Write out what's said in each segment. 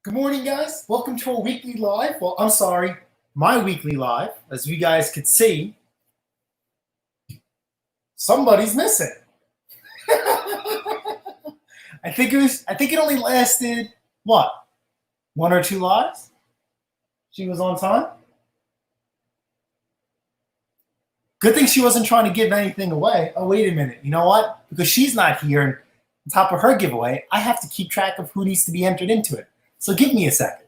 Good morning, guys. Welcome to a weekly live. Well, I'm sorry, my weekly live. As you guys could see, somebody's missing. I think it only lasted, what, one or two lives? She was on time? Good thing she wasn't trying to give anything away. Oh, wait a minute. You know what? Because she's not here, and on top of her giveaway, I have to keep track of who needs to be entered into it. So give me a second.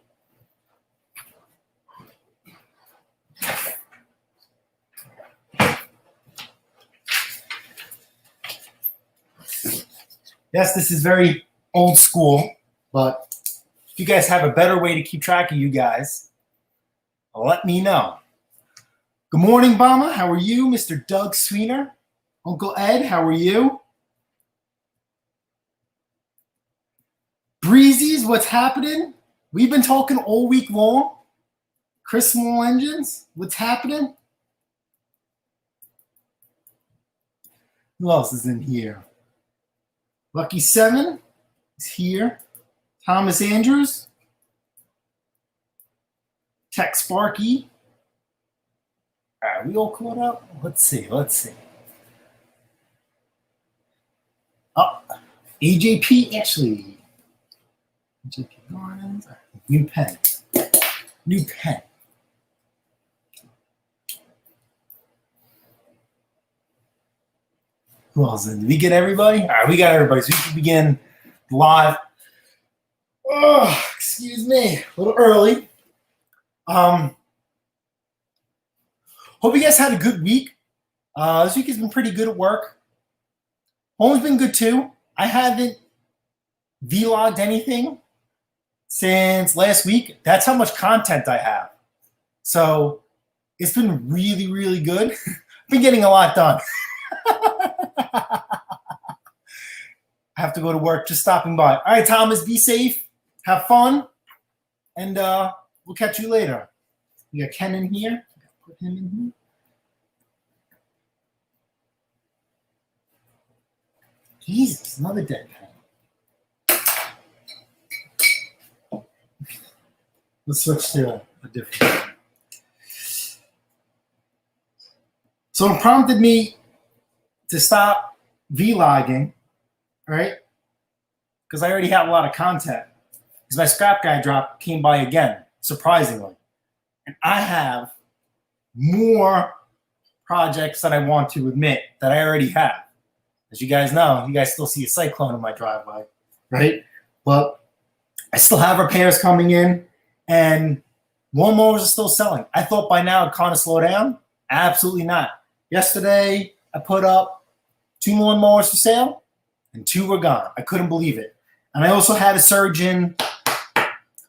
Yes, this is very old school, but if you guys have a better way to keep track of you guys, let me know. Good morning, Bama. How are you? Mr. Doug Sweener. Uncle Ed, how are you? Breezy's, what's happening? We've been talking all week long. Chris Small Engines, what's happening? Who else is in here? Lucky 7 is here. Thomas Andrews. Tech Sparky. All right, we all caught up? Let's see. Oh, AJP Ashley. AJP Gardens. New pen. Who else? Did we get everybody? All right, we got everybody. So we can begin live. Oh, excuse me. A little early. Hope you guys had a good week. This week has been pretty good at work. Home's been good too. I haven't vlogged anything since last week. That's how much content I have. So it's been really, really good. I've been getting a lot done. I have to go to work, just stopping by. All right, Thomas, be safe. Have fun. And we'll catch you later. We got Ken in here. Put him in here. Jesus, another dead pen. Let's switch to a different one. So it prompted me to stop vlogging, right? Because I already have a lot of content. Because my scrap guy drop came by again, surprisingly. And I have more projects that I want to admit that I already have. As you guys know, you guys still see a cyclone in my driveway, right? But I still have repairs coming in, and lawnmowers are still selling. I thought by now it'd kind of slow down. Absolutely not. Yesterday, I put up 2 lawnmowers for sale, and 2 were gone. I couldn't believe it. And I also had a surge in,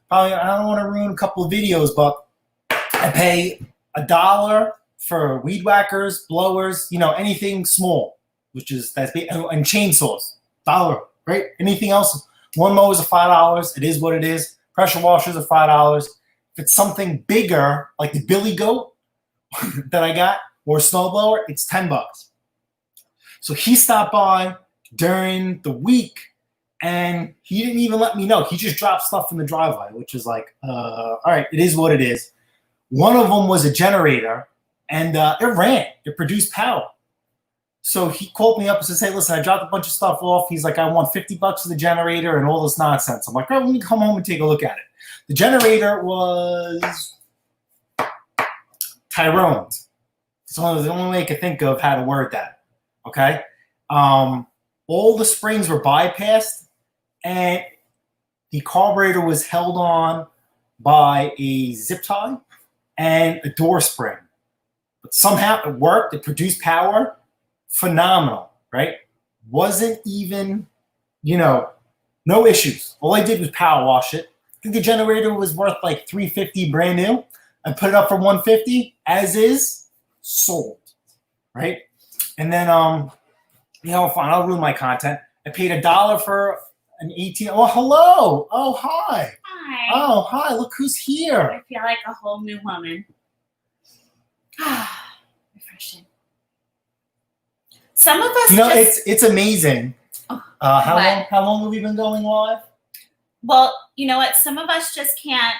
probably, I don't want to ruin a couple of videos, but I pay $1 for weed whackers, blowers, anything small. And chainsaws, $1, right? Anything else, lawnmowers are $5. It is what it is. Pressure washers are $5. If it's something bigger, like the Billy Goat that I got, or a snowblower, it's $10. So he stopped by during the week, and he didn't even let me know. He just dropped stuff in the driveway, which is like, all right, it is what it is. One of them was a generator, and it ran. It produced power. So he called me up and says, hey, listen, I dropped a bunch of stuff off. He's like, I want $50 for the generator and all this nonsense. I'm like, all right, let me come home and take a look at it. The generator was Tyrone's. So the only way I could think of how to word that, okay? All the springs were bypassed, and the carburetor was held on by a zip tie and a door spring. But somehow it worked. It produced power. Phenomenal, right? Wasn't even, no issues. All I did was power wash it. I think the generator was worth like $350 brand new. I put it up for $150 as is, sold, right? And then, fine, I'll ruin my content. I paid $1 for an 18. Oh, hello. Oh, hi. Hi. Oh, hi. Look who's here. I feel like a whole new woman. Refreshing. Some of us it's amazing. How long have we been going live? Well, you know what? Some of us just can't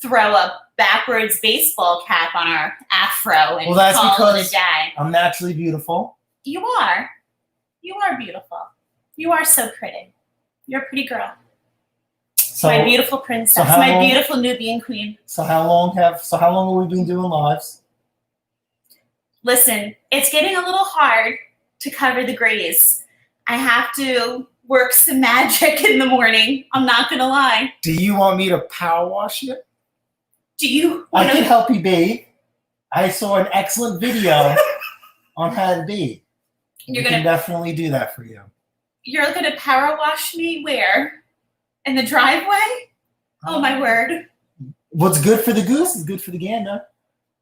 throw a backwards baseball cap on our afro and Well, that's call it a because day. I'm naturally beautiful. You are. You are beautiful. You are so pretty. You're a pretty girl. So, My beautiful princess. so how My long- beautiful Nubian queen. So how long have we been doing lives? Listen, it's getting a little hard to cover the grays. I have to work some magic in the morning. I'm not gonna lie. Do you want me to power wash you? Do you I want can to? help you bathe. I saw an excellent video on how to bathe. You're We can gonna definitely do that for you. you're gonna power wash me where? In the driveway? Oh my word. What's good for the goose is good for the gander.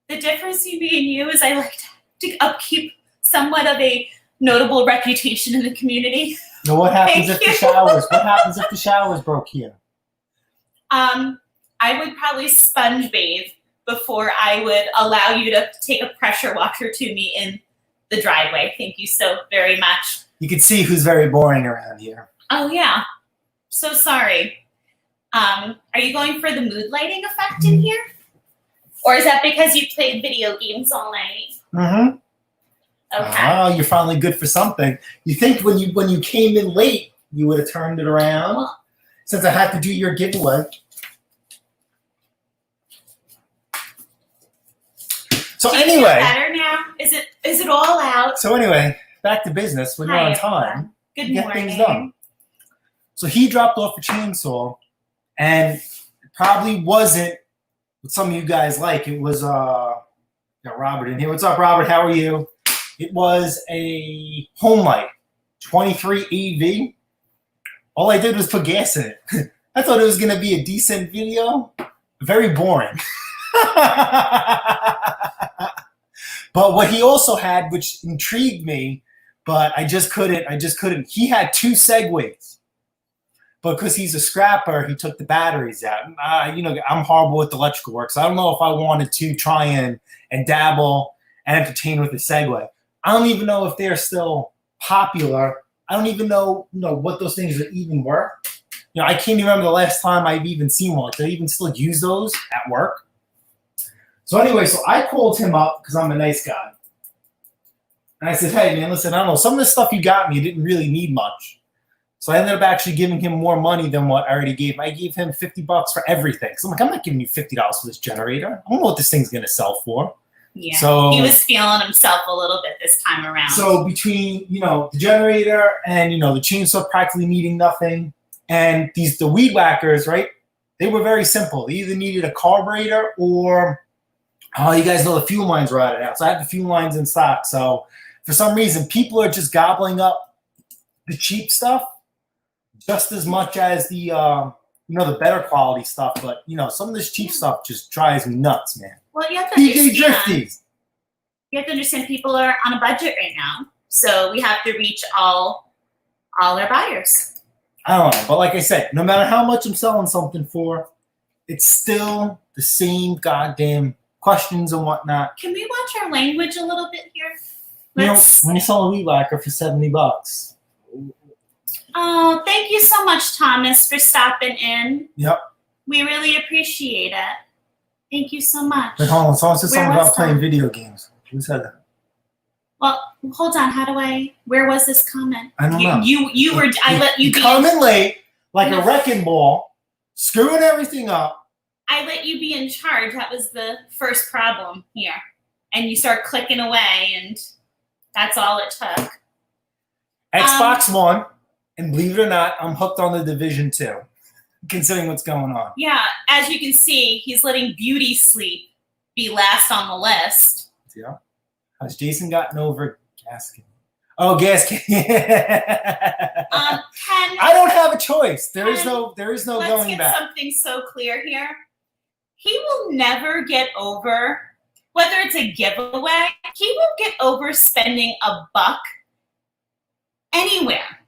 The difference between me and you is I like to upkeep somewhat of a notable reputation in the community. Now, what happens Thank if the you. showers? What happens if the showers broke here? I would probably sponge bathe before I would allow you to take a pressure washer to me in the driveway. Thank you so very much. You can see who's very boring around here. Oh yeah. So sorry. Are you going for the mood lighting effect in here? Or is that because you played video games all night? Mm-hmm. Okay. Oh, you're finally good for something. You think when you came in late, you would have turned it around? Well, Since I had to do your giveaway. So do you feel anyway, better now? Is it all out? back to business. When you're Hi, on time, everyone. Good you get morning. things done. So he dropped off a chainsaw, and it probably wasn't what some of you guys like. It was got Robert in here. What's up, Robert? How are you? It was a Home Light 23 EV. All I did was put gas in it. I thought it was gonna be a decent video. Very boring. But what he also had, which intrigued me, but I just couldn't. He had 2 Segways. But because he's a scrapper, he took the batteries out. I'm horrible with electrical work, so I don't know if I wanted to try and dabble and entertain with a Segway. I don't even know if they're still popular. I don't even know what those things even were. I can't even remember the last time I've even seen one. Do they even still use those at work? So anyway, so I called him up because I'm a nice guy. And I said, hey, man, listen, I don't know. Some of the stuff you got me didn't really need much. So I ended up actually giving him more money than what I already gave him. I gave him $50 for everything. So I'm like, I'm not giving you $50 for this generator. I don't know what this thing's going to sell for. Yeah. So he was feeling himself a little bit this time around. So between, the generator and, the chainsaw practically needing nothing, and the weed whackers, right? They were very simple. They either needed a carburetor or, you guys know the fuel lines were out now. So I have the fuel lines in stock. So for some reason, people are just gobbling up the cheap stuff just as much as the, the better quality stuff. But, some of this cheap stuff just drives me nuts, man. Well, you have to DJ understand. Drifties. You have to understand people are on a budget right now. So we have to reach all our buyers. I don't know. But like I said, no matter how much I'm selling something for, it's still the same goddamn questions and whatnot. Can we watch our language a little bit here? When you sell a weed whacker for $70. Oh, thank you so much, Thomas, for stopping in. Yep. We really appreciate it. Thank you so much. Wait, hold on. Someone said something Where was about playing that? video games. Who said that? Well, hold on. Where was this comment? I don't know. You were. I let you be. Coming late like No. a wrecking ball, screwing everything up. I let you be in charge. That was the first problem here. And you start clicking away, and that's all it took. Xbox One, and believe it or not, I'm hooked on the Division 2, considering what's going on. Yeah, as you can see, he's letting beauty sleep be last on the list. Yeah. Has Jason gotten over Gaskin? Oh, Gaskin. Ken, I don't have a choice. There is Ken, no let's going get back. something so clear here. He will never get over, whether it's a giveaway, he won't get over spending $1 anywhere.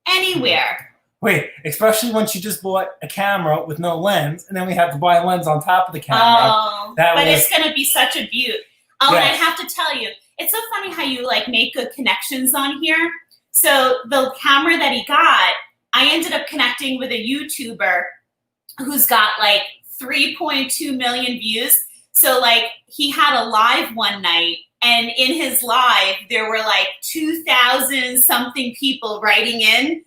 Anywhere. Wait, especially when she just bought a camera with no lens, and then we have to buy a lens on top of the camera. Oh, That but was- it's going to be such a beaut. Oh, and I Yes. have to tell you, it's so funny how you make good connections on here. So the camera that he got, I ended up connecting with a YouTuber who's got like 3.2 million views. So like he had a live one night, and in his live, there were like 2,000 something people writing in.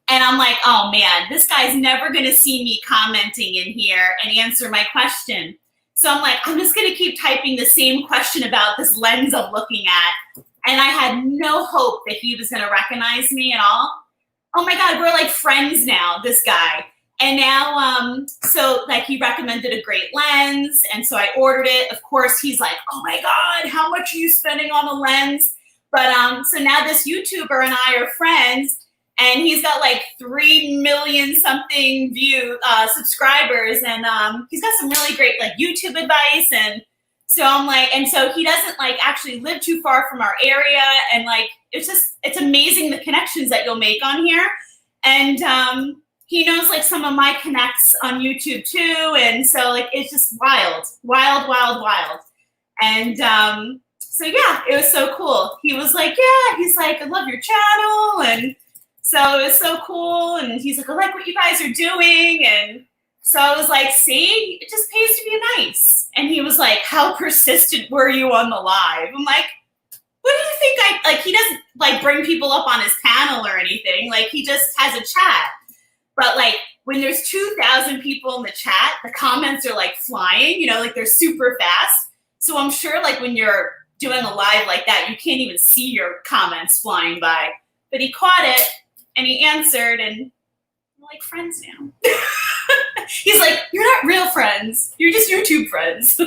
And I'm like, oh man, this guy's never gonna see me commenting in here and answer my question. So I'm like, I'm just gonna keep typing the same question about this lens I'm looking at. And I had no hope that he was gonna recognize me at all. Oh my God, we're like friends now, this guy. And now, so like he recommended a great lens. And so I ordered it. Of course, he's like, oh my God, how much are you spending on the lens? But so now this YouTuber and I are friends, and he's got like 3 million something subscribers. And he's got some really great like YouTube advice. And so I'm like, and so he doesn't like actually live too far from our area. And like, it's amazing the connections that you'll make on here. And he knows like some of my connects on YouTube too. And so like, it's just wild. And so yeah, it was so cool. He was like, yeah, he's like, I love your channel. And so it was so cool. And he's like, I like what you guys are doing. And so I was like, see, it just pays to be nice. And he was like, how persistent were you on the live? I'm like, what do you think like, he doesn't like bring people up on his panel or anything. Like he just has a chat. But like when there's 2,000 people in the chat, the comments are like flying, you know, like they're super fast. So I'm sure like when you're doing a live like that, you can't even see your comments flying by. But he caught it and he answered, and we're like friends now. He's like, you're not real friends. You're just YouTube friends.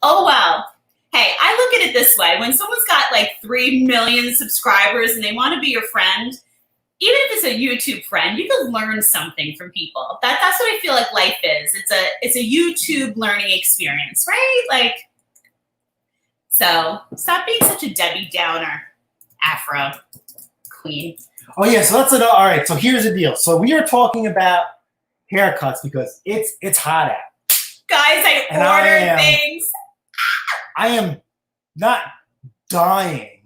Oh, wow. Hey, I look at it this way. When someone's got like 3 million subscribers and they want to be your friend, even if it's a YouTube friend, you can learn something from people. That's what I feel like life is. It's a YouTube learning experience, right? Like, so stop being such a Debbie Downer, Afro queen. Oh yeah, so that's all right. So here's the deal. So we are talking about haircuts because it's hot out. Guys, I ordered things. I am not dying.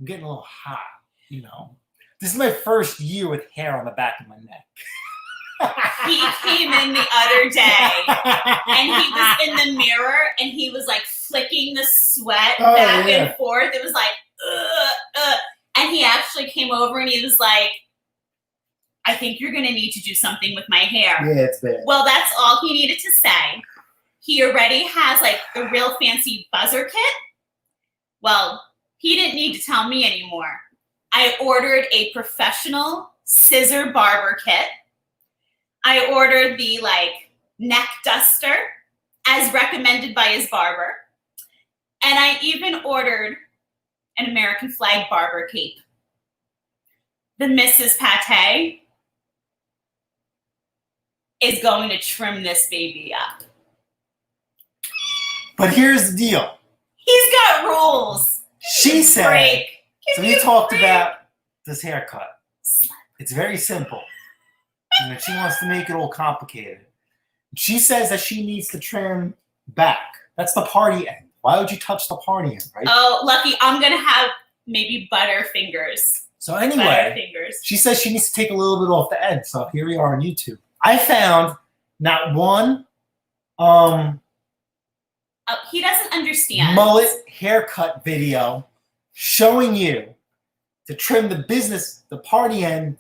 I'm getting a little hot, you know. This is my first year with hair on the back of my neck. He came in the other day, and he was in the mirror, and he was like flicking the sweat back and forth. It was like, and he actually came over and he was like, I think you're going to need to do something with my hair. Yeah, it's bad. Well, that's all he needed to say. He already has like a real fancy buzzer kit. Well, he didn't need to tell me anymore. I ordered a professional scissor barber kit. I ordered the like neck duster as recommended by his barber. And I even ordered an American flag barber cape. The Mrs. Pate is going to trim this baby up. But here's the deal. He's got rules. She said, so we talked about this haircut. It's very simple. And she wants to make it all complicated. She says that she needs to trim back. That's the party end. Why would you touch the party end, right? Oh, Lucky, I'm going to have maybe butter fingers. So anyway, she says she needs to take a little bit off the end. So here we are on YouTube. I found not one he doesn't understand. mullet haircut video showing you to trim the party end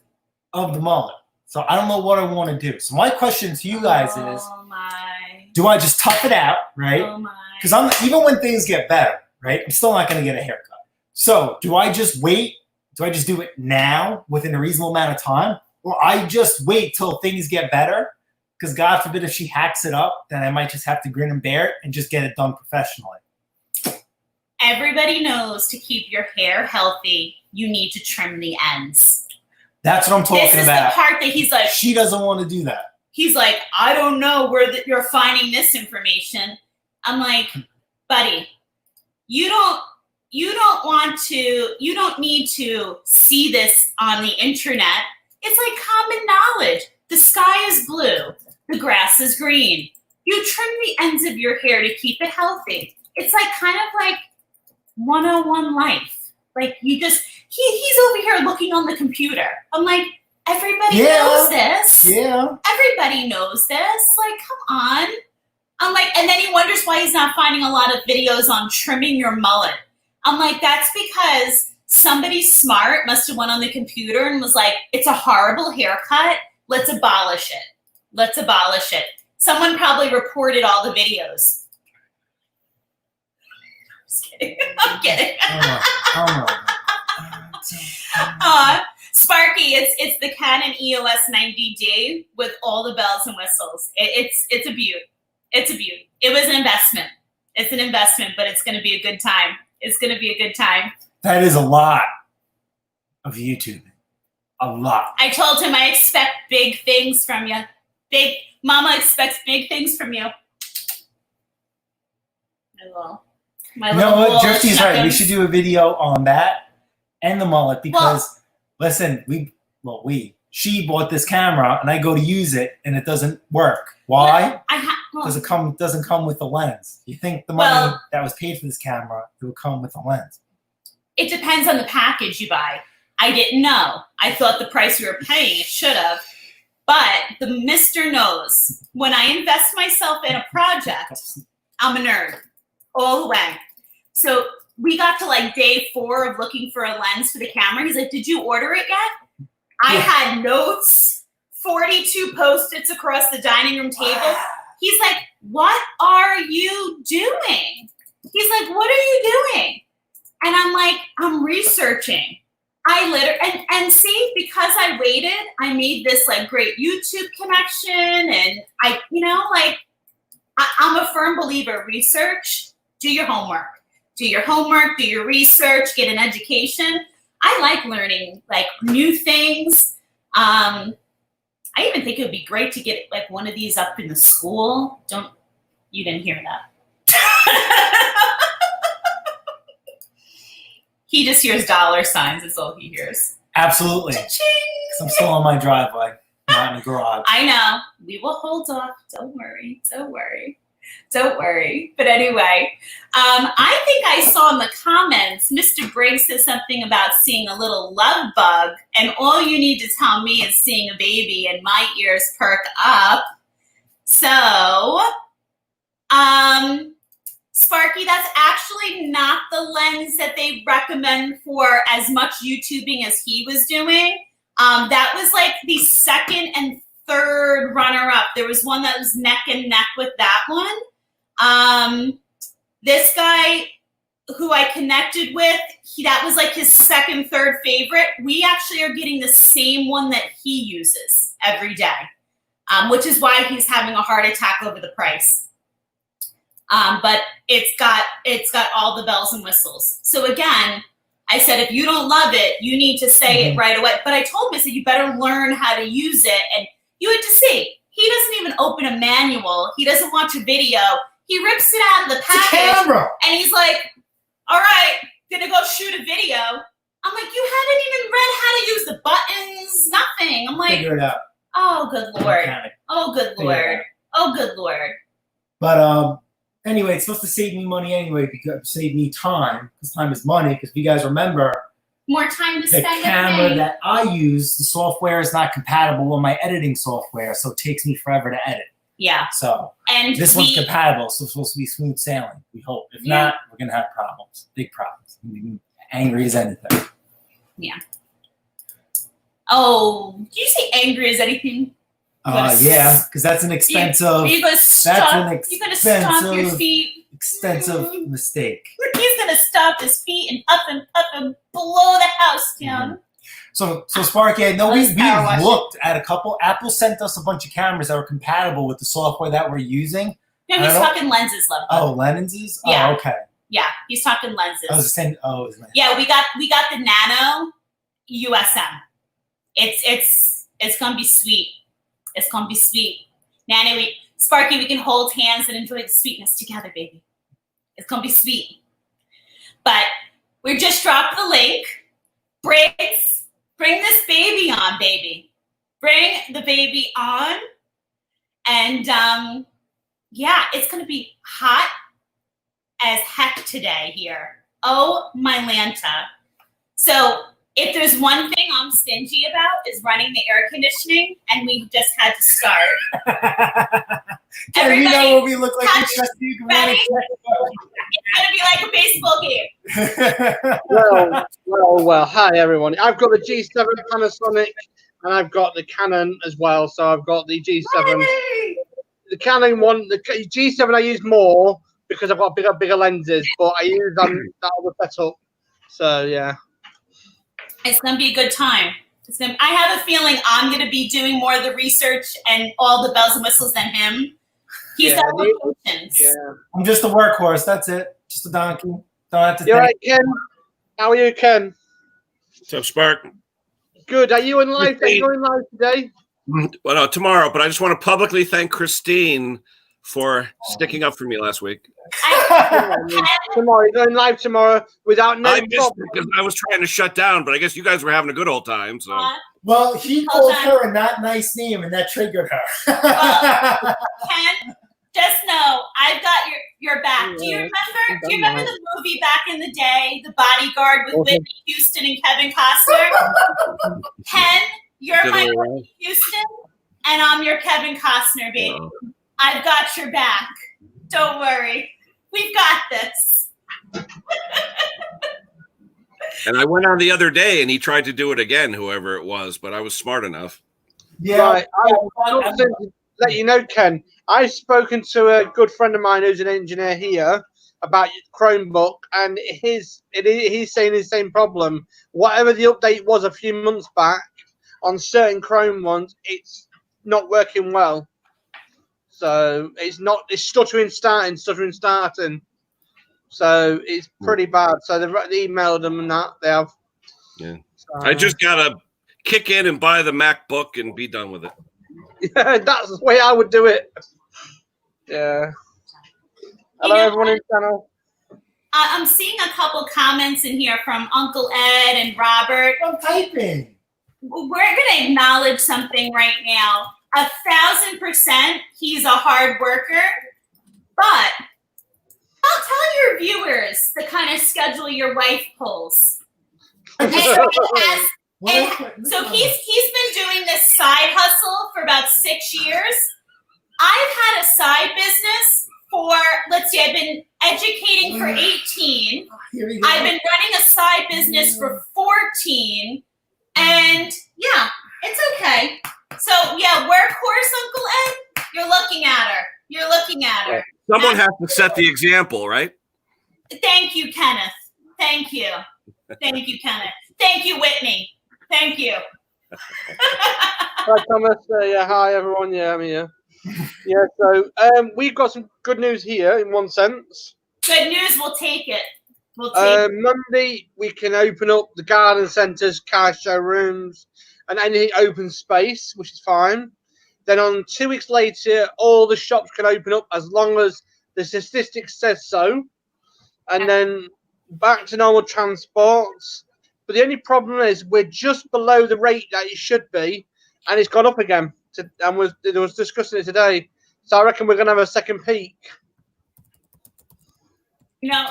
of the mullet. So I don't know what I want to do. So my question to you guys is, do I just tough it out, right? Oh my. Because even when things get better, right, I'm still not going to get a haircut. So do I just wait? Do I just do it now within a reasonable amount of time? Or I just wait till things get better? Because God forbid if she hacks it up, then I might just have to grin and bear it and just get it done professionally. Everybody knows to keep your hair healthy, you need to trim the ends. That's what I'm talking about. This is the part that he's like. She doesn't want to do that. He's like, I don't know where you're finding this information. I'm like, buddy, you don't need to see this on the internet. It's like common knowledge. The sky is blue. The grass is green. You trim the ends of your hair to keep it healthy. It's like kind of like 101 life. Like you just, he's over here looking on the computer. I'm like, Everybody Yeah. knows this. Yeah. Everybody knows this. Like, come on. I'm like, and then he wonders why he's not finding a lot of videos on trimming your mullet. I'm like, that's because somebody smart must have went on the computer and was like, it's a horrible haircut. Let's abolish it. Let's abolish it. Someone probably reported all the videos. I'm just kidding. I'm kidding. Sparky, it's the Canon EOS 90D with all the bells and whistles. It's a beaut. It's a beaut. It was an investment. It's an investment, but it's going to be a good time. It's going to be a good time. That is a lot of YouTubing. A lot. I told him I expect big things from you. Mama expects big things from you. My You know little what? Drifty's right. We chuckums. should do a video on that and the mullet because, listen, she bought this camera and I go to use it and it doesn't work. Why? Doesn't come with the lens. You think the money that was paid for this camera, it would come with the lens? It depends on the package you buy. I didn't know. I thought the price we were paying, it should have. But the Mr. knows. When I invest myself in a project, I'm a nerd. All the way. So we got to like day 4 of looking for a lens for the camera. He's like, did you order it yet? I had notes, 42 Post-its across the dining room table. He's like, what are you doing? He's like, what are you doing? And I'm like, I'm researching. I literally, and see, because I waited, I made this like great YouTube connection. And I, I'm a firm believer, research, do your homework. Do your homework, do your research, get an education. I like learning like new things. I even think it would be great to get like one of these up in the school. You didn't hear that. He just hears dollar signs, is all he hears. Absolutely. Cha-ching! I'm still on my driveway, not in the garage. I know. We will hold off. Don't worry. Don't worry. Don't worry. But anyway, I think I saw in the comments, Mr. Briggs says something about seeing a little love bug, and all you need to tell me is seeing a baby, and my ears perk up. So, Sparky, that's actually not the lens that they recommend for as much YouTubing as he was doing. That was like the second and third runner-up. There was one that was neck and neck with that one. This guy who I connected with, that was like his second, third favorite. We actually are getting the same one that he uses every day, which is why he's having a heart attack over the price. But it's got all the bells and whistles. So again, I said, if you don't love it, you need to say it right away. But I told him, I said, you better learn how to use it. And you had to see, he doesn't even open a manual. He doesn't watch a video. He rips it out of the package. And he's like, all right, gonna go shoot a video. I'm like, you haven't even read how to use the buttons, nothing. I'm like, figure it out. Oh, good Lord. Oh, good Lord. Oh, good Lord. But anyway, it's supposed to save me money anyway, because save me time, because time is money. Because if you guys remember, more time to the spend. camera that I use, the software is not compatible with my editing software, so it takes me forever to edit. Yeah. So and this one's compatible, so it's supposed to be smooth sailing. We hope. If not, we're gonna have problems, big problems. Angry as anything. Yeah. Oh, did you say angry as anything? Yeah, because that's an expensive. You're gonna stomp your feet. Expensive mistake. He's gonna stomp his feet and up and blow the house down. So Sparky, I know we've looked at a couple. Apple sent us a bunch of cameras that were compatible with the software that we're using. No, he's talking lenses, love. Oh, lenses? Yeah. Oh, okay. Yeah, he's talking lenses. I was saying, yeah, we got the Nano USM. It's gonna be sweet. It's gonna be sweet. Nano, Sparky, we can hold hands and enjoy the sweetness together, baby. It's gonna be sweet. But we just dropped the link. Briggs, bring this baby on, baby. Bring the baby on. And yeah, it's gonna be hot as heck today here. Oh my Lanta. So if there's one thing I'm stingy about is running the air conditioning, and we just had to start. And you know what we look like. Ready? It's gonna be like a baseball game. Well. Hi, everyone. I've got the G7 Panasonic, and I've got the Canon as well. So I've got the G7. Hey! The Canon one, the G7 I use more because I've got bigger lenses, but I use that other setup. So, yeah. It's going to be a good time. I have a feeling I'm going to be doing more of the research and all the bells and whistles than him. He's got locations. Yeah. I'm just a workhorse. That's it. Just a donkey. Don't have to You're right, Ken. How are you, Ken? What's up, Spark? Good. Are you in live? Are you going live today? Well, no, tomorrow. But I just want to publicly thank Christine for sticking up for me last week. Tomorrow, you're going live tomorrow without no I missed problem. it because I was trying to shut down, but I guess you guys were having a good old time. So Well, he called her a not nice name, and that triggered her. Ken, just know I've got your back. Do you remember the movie back in the day, The Bodyguard with Whitney Houston and Kevin Costner? Ken, you're my Whitney Houston, and I'm your Kevin Costner, baby. I've got your back. Don't worry. We've got this. And I went on the other day, and he tried to do it again, whoever it was, but I was smart enough. Yeah. Right. I let you know, Ken, I've spoken to a good friend of mine who's an engineer here about Chromebook, and he's saying the same problem. Whatever the update was a few months back on certain Chrome ones, it's not working well. So it's stuttering, starting. So it's pretty bad. So they've emailed them and that they have. Yeah. I just gotta kick in and buy the MacBook and be done with it. Yeah, that's the way I would do it. Yeah. Hello, everyone in the channel. I'm seeing a couple comments in here from Uncle Ed and Robert. I'm typing. We're going to acknowledge something right now. 1,000%, he's a hard worker, but I'll tell your viewers the kind of schedule your wife pulls. So he's been doing this side hustle for about 6 years. I've had a side business for, let's see, I've been educating for 18. I've been running a side business for 14. And yeah, it's okay. So yeah, workhorse, Uncle Ed, you're looking at her. Someone has to set the example, right? Thank you, Kenneth. Thank you, Kenneth. Thank you, Whitney. Thank you. Hi, Thomas. Yeah, hi, everyone. Yeah, I'm here. Yeah, so we've got some good news here in one sense. Good news, we'll take it. Monday, we can open up the garden centres, car showrooms, and any open space, which is fine. Then on 2 weeks later, all the shops can open up as long as the statistics says so. And then back to normal transports. But the only problem is we're just below the rate that it should be, and it's gone up again. And it was discussing it today. So I reckon we're going to have a second peak. You know,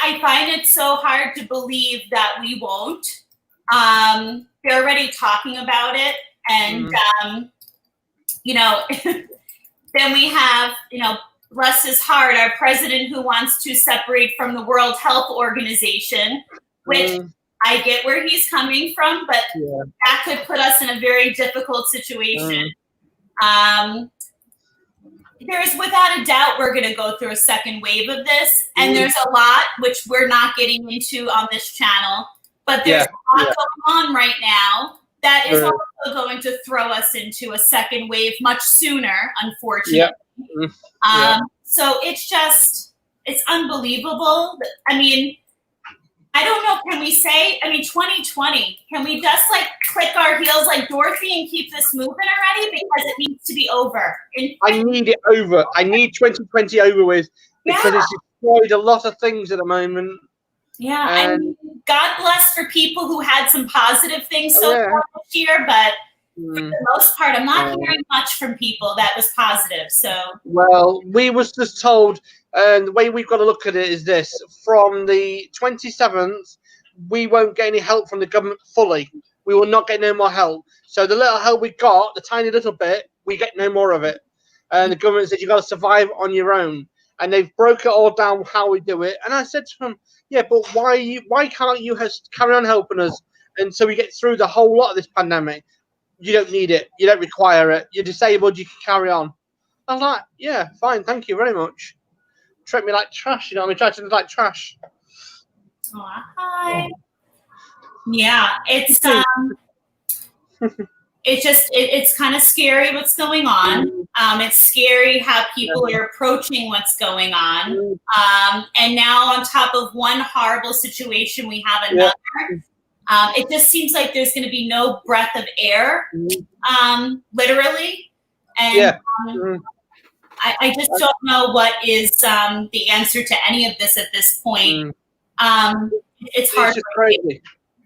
I find it so hard to believe that we won't. They're already talking about it. And, you know, then we have, you know, bless his heart, our president who wants to separate from the World Health Organization, which I get where he's coming from, but that could put us in a very difficult situation. There's without a doubt we're going to go through a second wave of this, and there's a lot which we're not getting into on this channel, but there's a lot going on right now that is also going to throw us into a second wave much sooner, unfortunately. So it's unbelievable. I mean, I don't know, can we say, 2020, can we just like click our heels like Dorothy and keep this moving already? Because it needs to be over. I need it over. I need 2020 over with because it's destroyed a lot of things at the moment. Yeah, I mean, God bless for people who had some positive things so far this year, but for the most part, I'm not hearing much from people that was positive. So, well, we was just told, and the way we've got to look at it is this: from the 27th, we won't get any help from the government fully. We will not get no more help. So the little help we got, the tiny little bit, we get no more of it. And the government said, you've got to survive on your own. And they've broke it all down how we do it. And I said to them, yeah, but why can't you carry on helping us? And so we get through the whole lot of this pandemic. You don't need it. You don't require it. You're disabled. You can carry on. I was like, yeah, fine. Thank you very much. Treat me like trash. You know what I mean? Treat me like trash. Oh, hi. Yeah, it's it's kind of scary what's going on. It's scary how people are approaching what's going on. And now on top of one horrible situation, we have another. It just seems like there's going to be no breath of air, literally. And I just don't know what is the answer to any of this at this point. It's hard. It's crazy.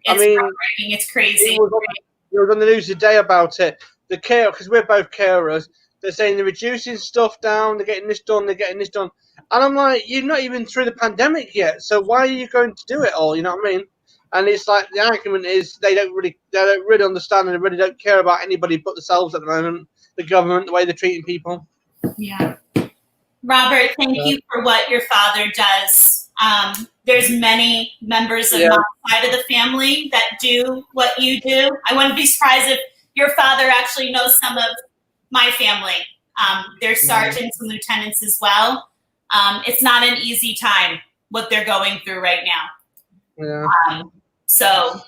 It's heartbreaking. It's crazy. It was on the news today about it. The care, because we're both carers. They're saying they're reducing stuff down. They're getting this done. They're getting this done. And I'm like, you're not even through the pandemic yet. So why are you going to do it all? You know what I mean? And it's like the argument is they don't really understand and they really don't care about anybody but themselves at the moment. The government, the way they're treating people. Yeah. Robert, thank you for what your father does. There's many members of my side of the family that do what you do. I wouldn't be surprised if your father actually knows some of my family. There's sergeants and lieutenants as well. It's not an easy time what they're going through right now. Yeah. So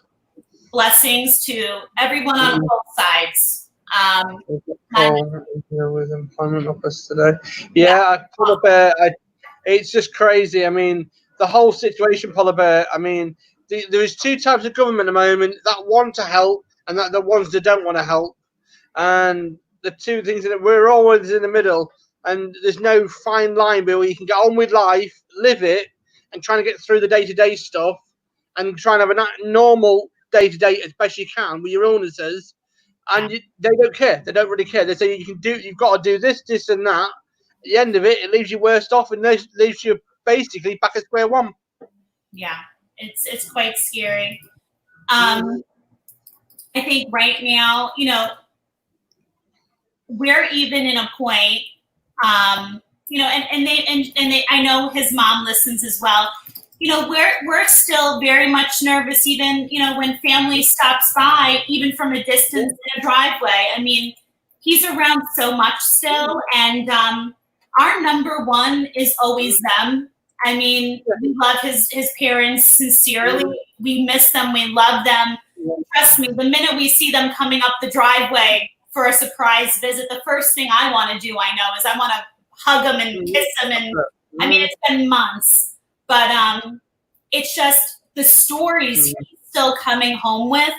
blessings to everyone on both sides. With employment office today. Yeah, I pulled up. It's just crazy. I mean, the whole situation, Paula Bear. I mean, there is two types of government at the moment that want to help and that the ones that don't want to help. And the two things that we're always in the middle. And there's no fine line where you can get on with life, live it, and trying to get through the day-to-day stuff, and try and have a normal day-to-day as best you can with your illnesses. And they don't care. They don't really care. They say you've got to do this, this, and that. At the end of it, it leaves you worse off and leaves you basically back at square one. Yeah, it's quite scary. I think right now, we're even in a point, and they, I know his mom listens as well. We're still very much nervous, even, when family stops by, even from a distance in a driveway. I mean, he's around so much still. And our number one is always them. I mean, we love his parents sincerely. We miss them. We love them. Trust me, the minute we see them coming up the driveway for a surprise visit, the first thing I want to do, I know, is I want to hug them and kiss them. And I mean, it's been months. But it's just the stories he's still coming home with.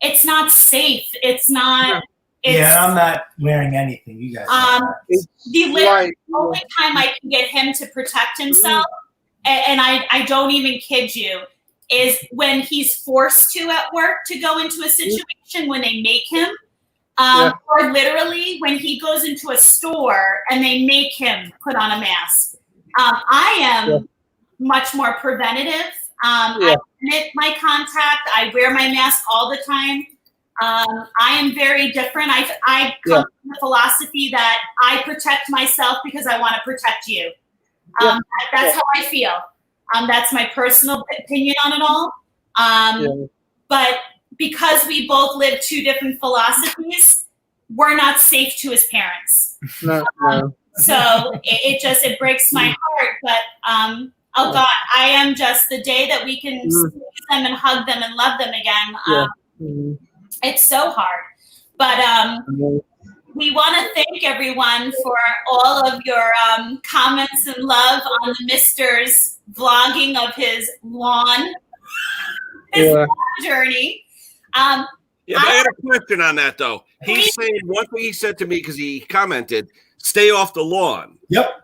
It's not safe. It's not. I'm not wearing anything. You guys. The only time I can get him to protect himself, and I don't even kid you, is when he's forced to at work to go into a situation when they make him, or literally when he goes into a store and they make him put on a mask. I am much more preventative. I limit my contact. I wear my mask all the time. I am very different. I come from the philosophy that I protect myself because I want to protect you. That's how I feel. That's my personal opinion on it all. But because we both live two different philosophies, we're not safe to his parents. So it breaks my heart. But oh God, I am just the day that we can squeeze them and hug them and love them again. It's so hard. But we want to thank everyone for all of your comments and love on the Mister's vlogging of his lawn, lawn journey. I had a question on that, though. He's saying one thing he said to me because he commented, stay off the lawn. Yep.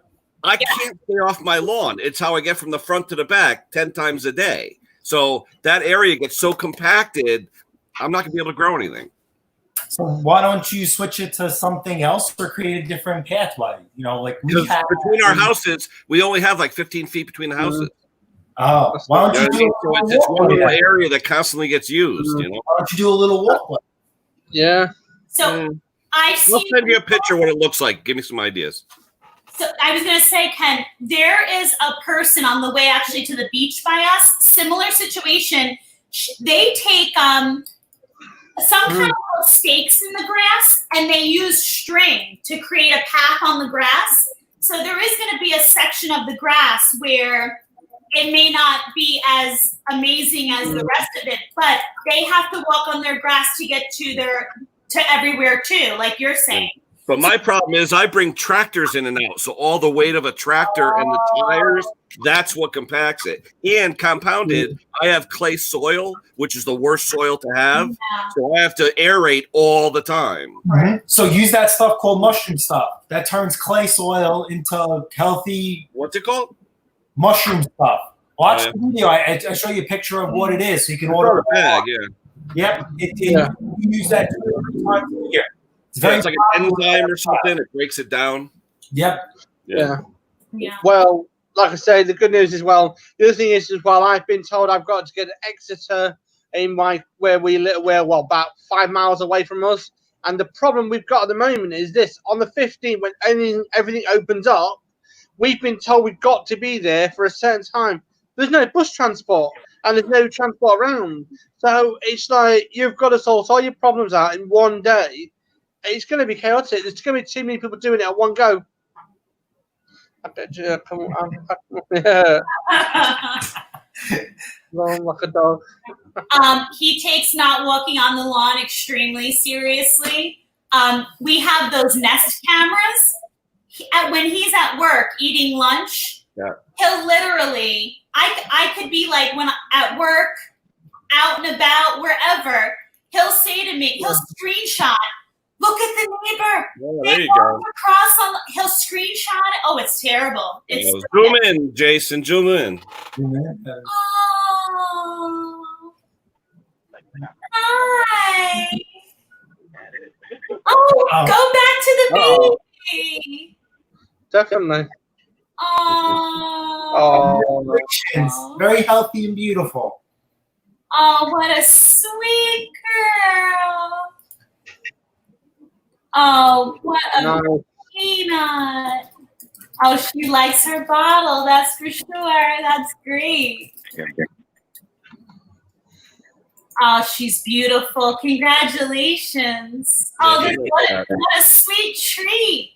I can't stay off my lawn. It's how I get from the front to the back 10 times a day. So that area gets so compacted, I'm not going to be able to grow anything. So why don't you switch it to something else or create a different pathway? Like we have between our houses, we only have like 15 feet between the houses. Oh, why don't You know you what I do mean? So it's one walkway? little area that constantly gets used. You know. Why don't you do a little walkway? Yeah. So I've We'll seen. send you a picture of what it looks like. Give me some ideas. So I was going to say, Ken, there is a person on the way actually to the beach by us. Similar situation. They take some kind of stakes in the grass and they use string to create a path on the grass. So there is going to be a section of the grass where it may not be as amazing as the rest of it, but they have to walk on their grass to get to everywhere too, like you're saying. But my problem is I bring tractors in and out. So all the weight of a tractor and the tires, that's what compacts it. And compounded, I have clay soil, which is the worst soil to have. Yeah. So I have to aerate all the time. Mm-hmm. So use that stuff called mushroom stuff. That turns clay soil into healthy What's it called? mushroom stuff. Watch the video. I show you a picture of what it is so you can order A bag, yeah. Yep. You use that 2 or 3 times a year. It's like an enzyme or something. It breaks it down. Yep. Yeah. Yeah. Well, like I say, the good news is, well, the other thing is as well, I've been told I've got to get to Exeter where we live, about 5 miles away from us. And the problem we've got at the moment is this: on the 15th, when everything opens up, we've been told we've got to be there for a certain time. There's no bus transport and there's no transport around. So it's like you've got to sort all your problems out in one day. It's going to be chaotic. There's going to be too many people doing it at one go. I bet you come on. Yeah. Long like a dog. He takes not walking on the lawn extremely seriously. We have those Nest cameras. When he's at work eating lunch, he'll literally, I could be like when at work, out and about, wherever, he'll say to me, he'll screenshot, look at the neighbor. Oh, they there you walk go. across on, he'll screenshot it. Oh, it's terrible. It's Zoom in, Jason. Zoom in. Oh. Hi. Oh, go back to the baby. Definitely. Oh. Very healthy and beautiful. Oh, what a sweet girl. Oh, what a peanut. Oh, she likes her bottle. That's for sure. That's great. Oh, she's beautiful. Congratulations. Oh, what a sweet treat.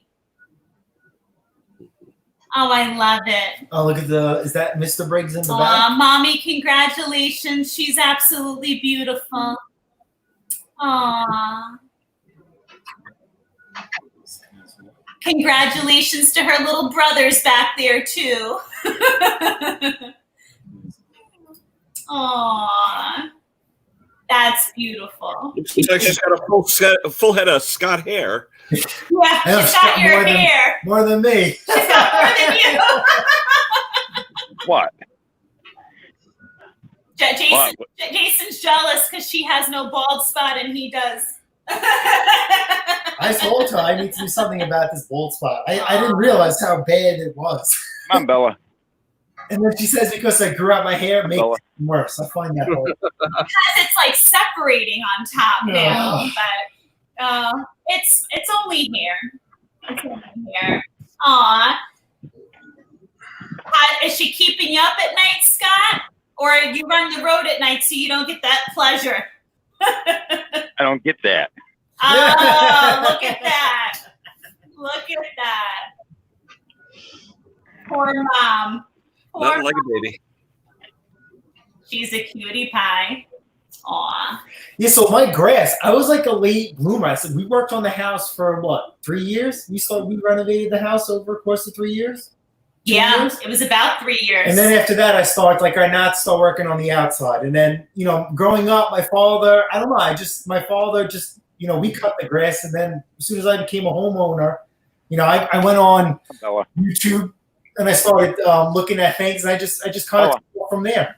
Oh, I love it. Oh, look at is that Mr. Briggs in the back? Mommy, congratulations. She's absolutely beautiful. Aw. Congratulations to her little brothers back there, too. Aw. That's beautiful. Looks like she's got a full head of Scott hair. Yeah, she's got your hair. More than me. She's got more than you. What? Jason's jealous because she has no bald spot and he does. I told her I need to do something about this bald spot. I didn't realize how bad it was. Come on, Bella. And then she says because I grew out my hair, it makes it worse. I find that hard. Because it's like separating on top now, but it's only hair. It's only hair. Aw. Is she keeping you up at night, Scott? Or you run the road at night so you don't get that pleasure? I don't get that. Oh, look at that. Look at that. Poor mom. Nothing like a baby. She's a cutie pie. Aw. Yeah, so my grass, I was like a late bloomer. I said we worked on the house for what, 3 years? We renovated the house over the course of 3 years? 2 years? It was about 3 years. And then after that, I start working on the outside. And then, growing up, my father, I don't know, we cut the grass. And then as soon as I became a homeowner, I went on YouTube and I started looking at things. And I just kind of took from there.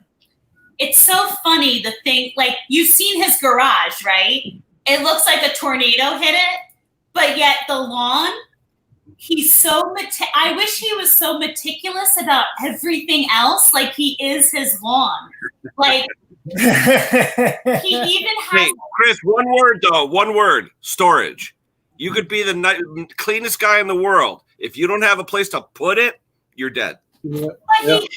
It's so funny, the thing, like, you've seen his garage, right? It looks like a tornado hit it, but yet the lawn, he's so I wish he was so meticulous about everything else, like he is his lawn. Like he even has. Hey, Chris, one word though. One word: storage. You could be the cleanest guy in the world. If you don't have a place to put it, you're dead. Yeah. But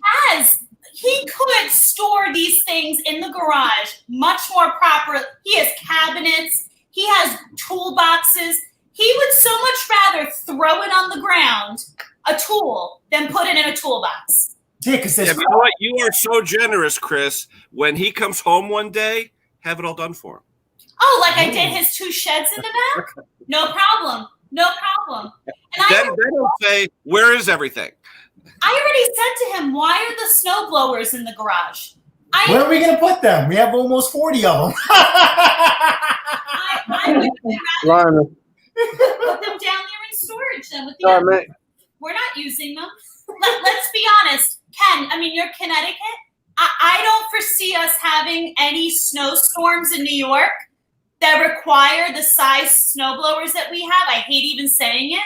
he could store these things in the garage much more properly. He has cabinets. He has toolboxes. He would so much rather throw it on the ground, a tool, than put it in a toolbox. Yeah, because you know what? You are so generous, Chris. When he comes home one day, have it all done for him. Oh, like I did his 2 sheds in the back? No problem. No problem. And Then they'll say, where is everything? I already said to him, why are the snow blowers in the garage? Where are we going to put them? We have almost 40 of them. I would rather put them down there in storage then with the others. We're not using them. Let's be honest. Ken, I mean, you're Connecticut. I don't foresee us having any snowstorms in New York that require the size snowblowers that we have. I hate even saying it.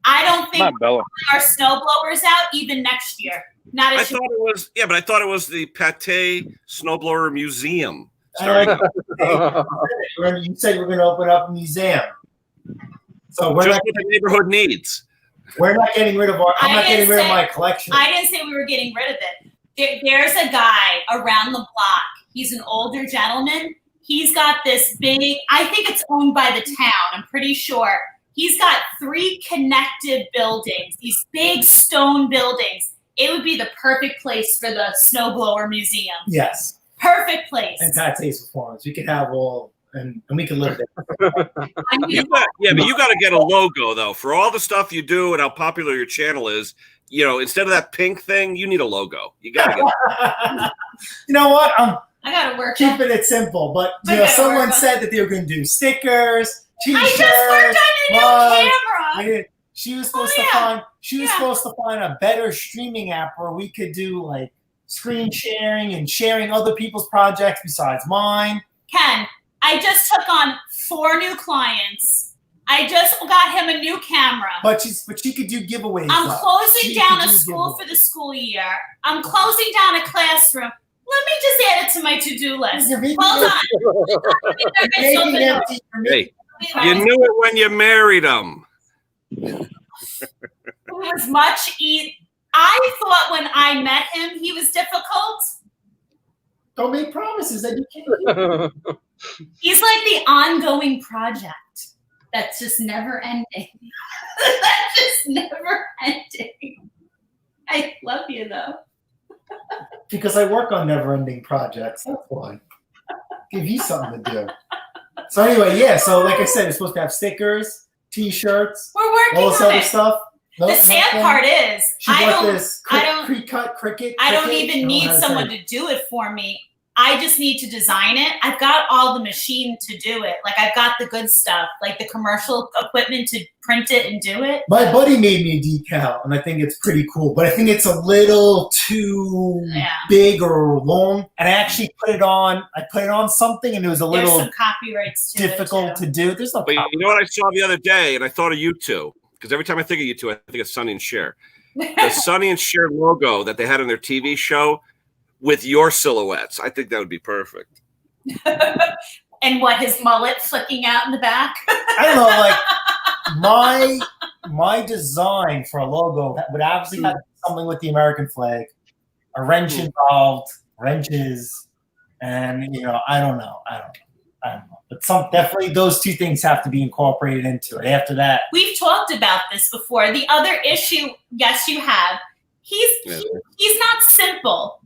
I don't think we're pulling our snowblowers out even next year. Not I thought it was, but I thought it was the Pate Snowblower Museum. You said we're going to open up a museum. So we're just not what the neighborhood needs. We're not getting rid of I'm not getting rid of my collection. I didn't say we were getting rid of it. There's a guy around the block. He's an older gentleman. He's got this big, I think it's owned by the town, I'm pretty sure. He's got 3 connected buildings, these big stone buildings. It would be the perfect place for the snowblower museum. Yes. Perfect place. And Pate's performance. We could have all, and we could live there. But you got to get a logo, though. For all the stuff you do and how popular your channel is, instead of that pink thing, you need a logo. You got to get it. You know what? I got to work keeping it simple. But someone said that they were going to do stickers, T-shirts. I just worked on a new camera. She was supposed to find. She was supposed to find a better streaming app where we could do like screen sharing and sharing other people's projects besides mine. Ken, I just took on 4 new clients. I just got him a new camera. But she could do giveaways. I'm closing down a school for the school year. I'm closing down a classroom. Let me just add it to my to-do list. Hold on. Hey, you knew it when you married him. It was much easier. I thought when I met him, he was difficult. Don't make promises that you can't. He's like the ongoing project that's just never ending. That's just never ending. I love you, though. Because I work on never-ending projects. That's why. Give you something to do. So anyway, so like I said, we're supposed to have stickers, T-shirts, we're working all this on other it. Stuff. The sad part is, I don't pre-cut cricket. I don't even need someone to do it for me. I just need to design it. I've got all the machine to do it. Like I've got the good stuff, like the commercial equipment to print it and do it. My buddy made me a decal, and I think it's pretty cool. But I think it's a little too big or long. And I actually put it on. I put it on something, and it was a little some copyrights difficult to do. There's no. But you know what I saw the other day, and I thought of you two, because every time I think of you two, I think of Sonny and Cher. The Sonny and Cher logo that they had on their TV show with your silhouettes. I think that would be perfect. And what, his mullet flicking out in the back? I don't know, like my design for a logo would obviously have something with the American flag, a wrench involved, wrenches, and I don't know. But definitely those 2 things have to be incorporated into it. After that, we've talked about this before. The other issue, yes, you have. He's not simple.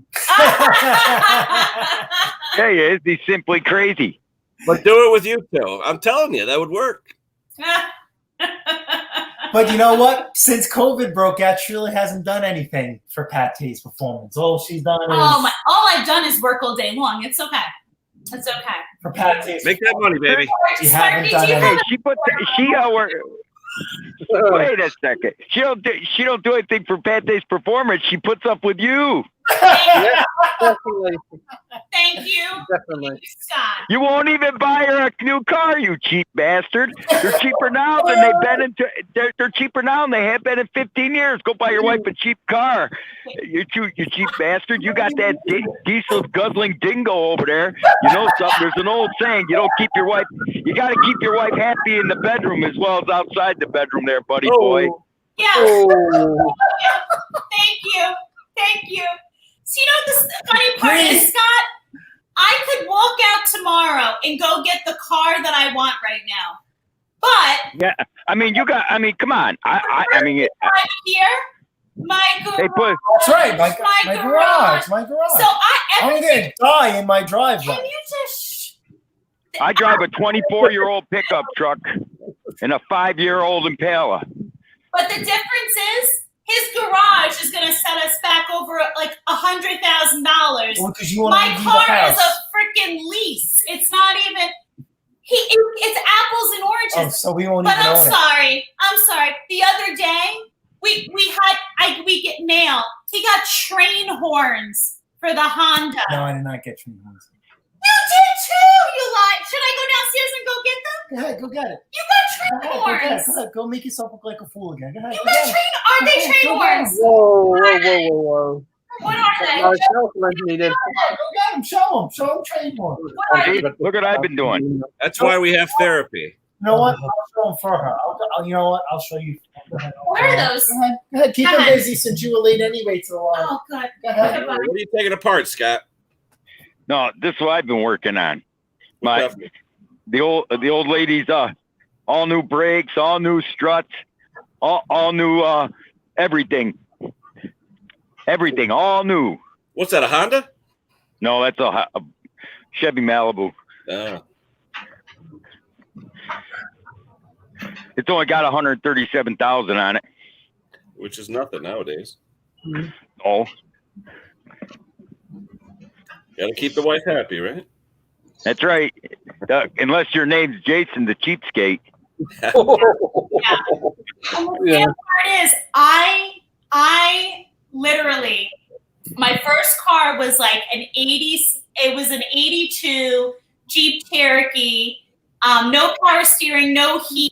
Yeah, he is. He's simply crazy. But do it with you two. I'm telling you, that would work. But you know what? Since COVID broke out, she really hasn't done anything for Pate's performance. All she's done is all I've done is work all day long. It's okay. It's okay. For Pate's. Make that money, baby. You haven't done Hey, wait a second. She don't do anything for Pate's performance. She puts up with you. Yeah, definitely. Thank you. Definitely. Thank you, Scott. You won't even buy her a new car, you cheap bastard. They're cheaper now than they've been in. They're cheaper now than they have been in 15 years. Go buy your wife a cheap car. You cheap bastard. You got that diesel guzzling dingo over there. You know something? There's an old saying: you don't keep your wife. You got to keep your wife happy in the bedroom as well as outside the bedroom, there, buddy boy. Yeah. Oh. Thank you. Thank you. So you know what the funny part is, Scott? I could walk out tomorrow and go get the car that I want right now. But Yeah, I mean, come on. I mean, right here, my garage. hey, but That's right. My My garage. My garage. So I'm gonna die in my driveway. Can you just? I drive a 24-year-old pickup truck and a 5-year-old Impala. But the difference is, his garage is going to set us back over like $100,000. Well, because you want My to leave the car is house. a freaking lease. It's not even. It's apples and Oh, oranges. so we won't But even I'm own it. sorry. I'm sorry. The other day, we get mail. He got train horns for the Honda. No, I did not get train horns. You did too. You lied. Should I go downstairs and go get them? Go ahead, go get it. You got train Go ahead, horns. go ahead. Go make yourself look like a fool again. Go ahead. You go got get it. train. Are they Go train get 'em. horns? Whoa. What are they? No, Scotland needed. Go get them. Show them train horns. What are they? Look what I've been doing. That's why we have therapy. You know what? I'll show them for her. You know what? I'll show you. Go ahead. What are those? Go ahead. Go ahead. Keep Go them ahead. busy since you were late anyway. Oh, God. Go ahead. Goodbye. What are you taking apart, Scott? No, this is what I've been working on. What The old ladies, all new brakes, all new struts, all new everything, all new. What's that? A Honda? No, that's a Chevy Malibu. It's only got 137,000 on it. Which is nothing nowadays. Oh, Got to keep the wife happy, right? that's right. Unless your name's Jason the cheapskate. And the Yeah. sad part is, I literally, my first car was like an 80s. It was an 82 Jeep Cherokee. No power steering, no heat,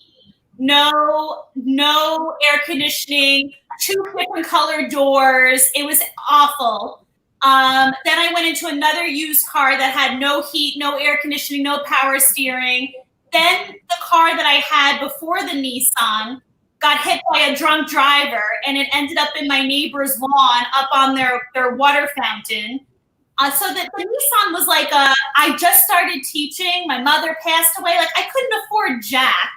no air conditioning, 2 different color doors. It was awful. Then I went into another used car that had no heat, no air conditioning, no power steering. Then the car that I had before the Nissan got hit by a drunk driver, and it ended up in my neighbor's lawn up on their water fountain. So the Nissan was like I just started teaching. My mother passed away. Like, I couldn't afford jack.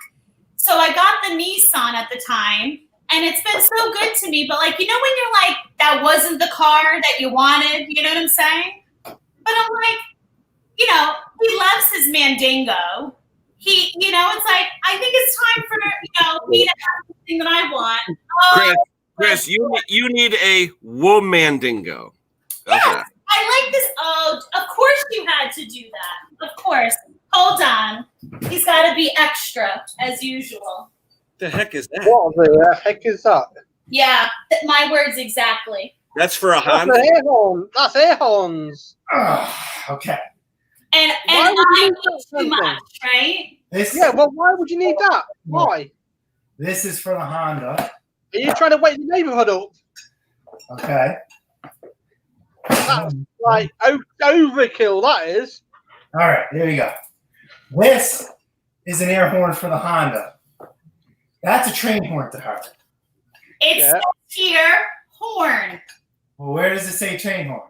So I got the Nissan at the time, and it's been so good to me. But, like, you know when you're like, that wasn't the car that you wanted? You know what I'm saying? But I'm like, you know, he loves his Mandingo. He, you know, it's like, I think it's time for, you know, me to have something that I want. Chris, you need a Womandingo. Okay. Yes, I like this. Oh, of course you had to do that. Of course. Hold on. He's got to be extra, as usual. The heck is that? What the heck is that? Yeah, my words exactly. That's for a That's Honda? an air horn. That's air horns. Okay. And Why would I you eat do too something? much, right? Yeah, well, why would you need that? Why? This is for the Honda. Are you trying to wake the neighborhood up? Okay. That's like overkill, that is. All right, here we go. This is an air horn for the Honda. That's a train horn to her. It's Yeah. here, horn. Well, where does it say train horn?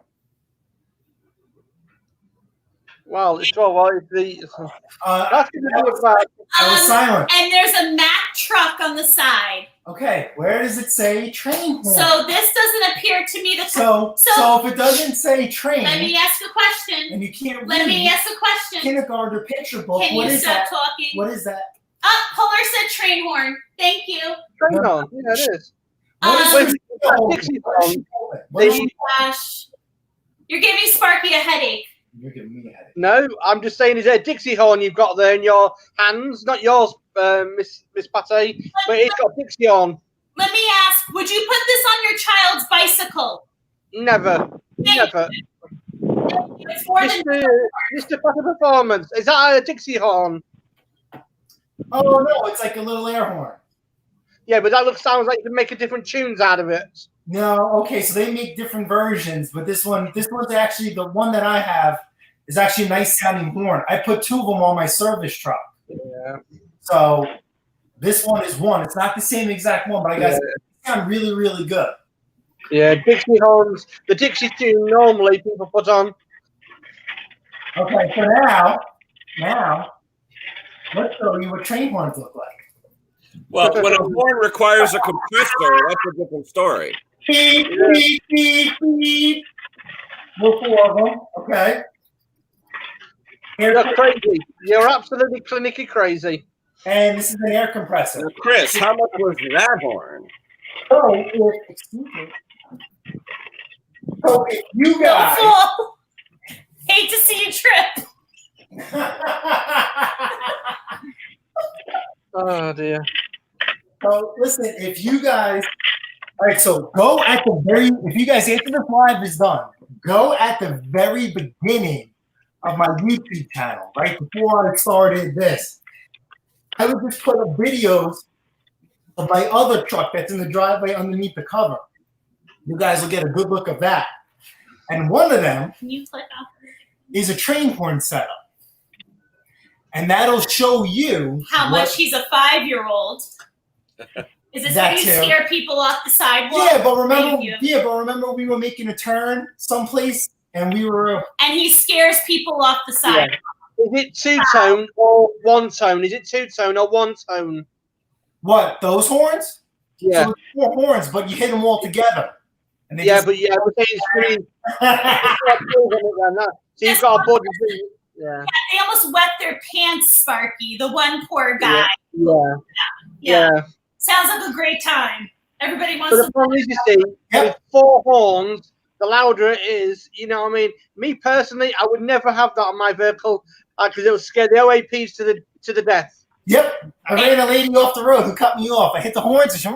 Well, it's the that's going to be about. I was silent. And there's a Mack truck on the side. Okay, where does it say train horn? So this doesn't appear to me the so if it doesn't say train, Let me ask a question. and you can't read Let me ask a question. kindergarten picture book, Can what you is stop that? talking? What is that? Polar said train horn. Thank you. Train on. Yeah, it is. What is Wait, it? Dixie What is song. what is They- Gosh. You're giving Sparky a headache. You're giving me a headache. No, I'm just saying, is there a Dixie horn you've got there in your hands? Not yours, Miss Pate, but it's got Dixie on. Let me ask, would you put this on your child's bicycle? Never. never. It's more than Mr. Better Performance. Is that a Dixie horn? Oh no, it's like a little air horn. Yeah, but sounds like you can make a different tunes out of it. No, okay, so they make different versions, but this one's actually the one that I have is actually a nice sounding horn. I put 2 of them on my service truck. Yeah. So this one is one. It's not the same exact one, but I guess they sound really, really good. Yeah, Dixie horns. The Dixie tune normally people put on. Okay, so now let's show you what train horns look like. Well, when a horn requires a compressor, that's a different story. Beep, beep, beep, beep. We'll 4 of them, okay? You're crazy. You're absolutely clinicky crazy. And this is an air compressor. Now, Chris, how much was that horn? Excuse me. So if you guys Fool. Hate to see you trip. Oh dear. So listen, if you guys, all right, so go at the very, if you guys, after this live is done, go at the very beginning of my YouTube channel, right before I started this. I would just put up videos of my other truck that's in the driveway underneath the cover. You guys will get a good look of that. And one of them Can you click off? is a train horn setup. And that'll show you How much he's a 5-year-old. Is this how you too. scare people off the sidewalk? Yeah, but remember, Thank you. remember we were making a turn someplace and we were And he scares people off the sidewalk. Is it 2-tone or 1-tone? Is it 2-tone or 1-tone? what, those horns? Yeah. So it's 4 horns, but you hit them all together. And they Yeah, just, but it's 3. So you've got a body. Yeah. They almost wet their pants, Sparky. The one poor guy. Yeah. Sounds like a great time. Everybody wants But the to. problem is, you see, with 4 horns, the louder it is, you know what I mean? Me personally, I would never have that on my vehicle because it would scare the OAPs to the death. Yep. I ran a lady off the road who cut me off. I hit the horns and she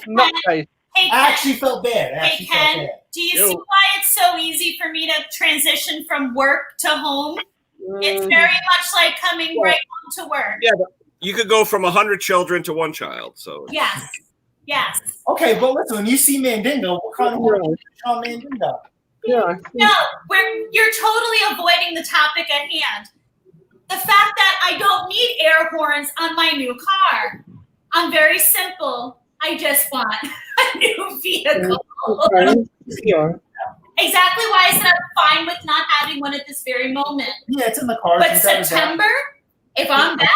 Not safe. Hey, I Ken, actually felt bad. hey, Ken, do you see why it's so easy for me to transition from work to home? It's very much like coming right home to work. Yeah, but you could go from 100 children to 1 child. So Yes. Yes. Okay, but listen, when you see Mandingo, what kind of horn is on Mandingo? Yeah. No, you're totally avoiding the topic at hand. The fact that I don't need air horns on my new car. I'm very simple. I just want a new vehicle. Yeah. Exactly why I said I'm fine with not having one at this very moment. Yeah, it's in the car. But September, if I'm back,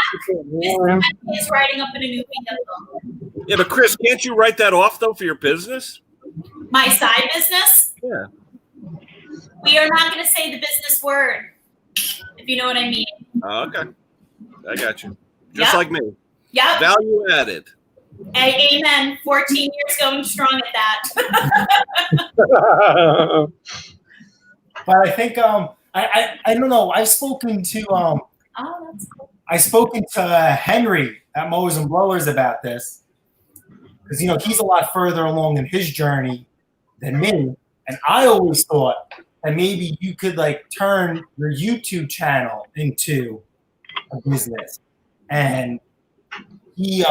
is riding up in a new vehicle. yeah, but Chris, can't you write that off though for your business? My side business? Yeah. We are not going to say the business word, if you know what I mean. Oh, okay, I got you. Just Yep. like me. Yep. Value added. Amen. 14 years going strong at that. But I think I don't know. I've spoken to Oh, that's cool. I've spoken to Henry at Mowers and Blowers about this because he's a lot further along in his journey than me, and I always thought that maybe you could like turn your YouTube channel into a business, and he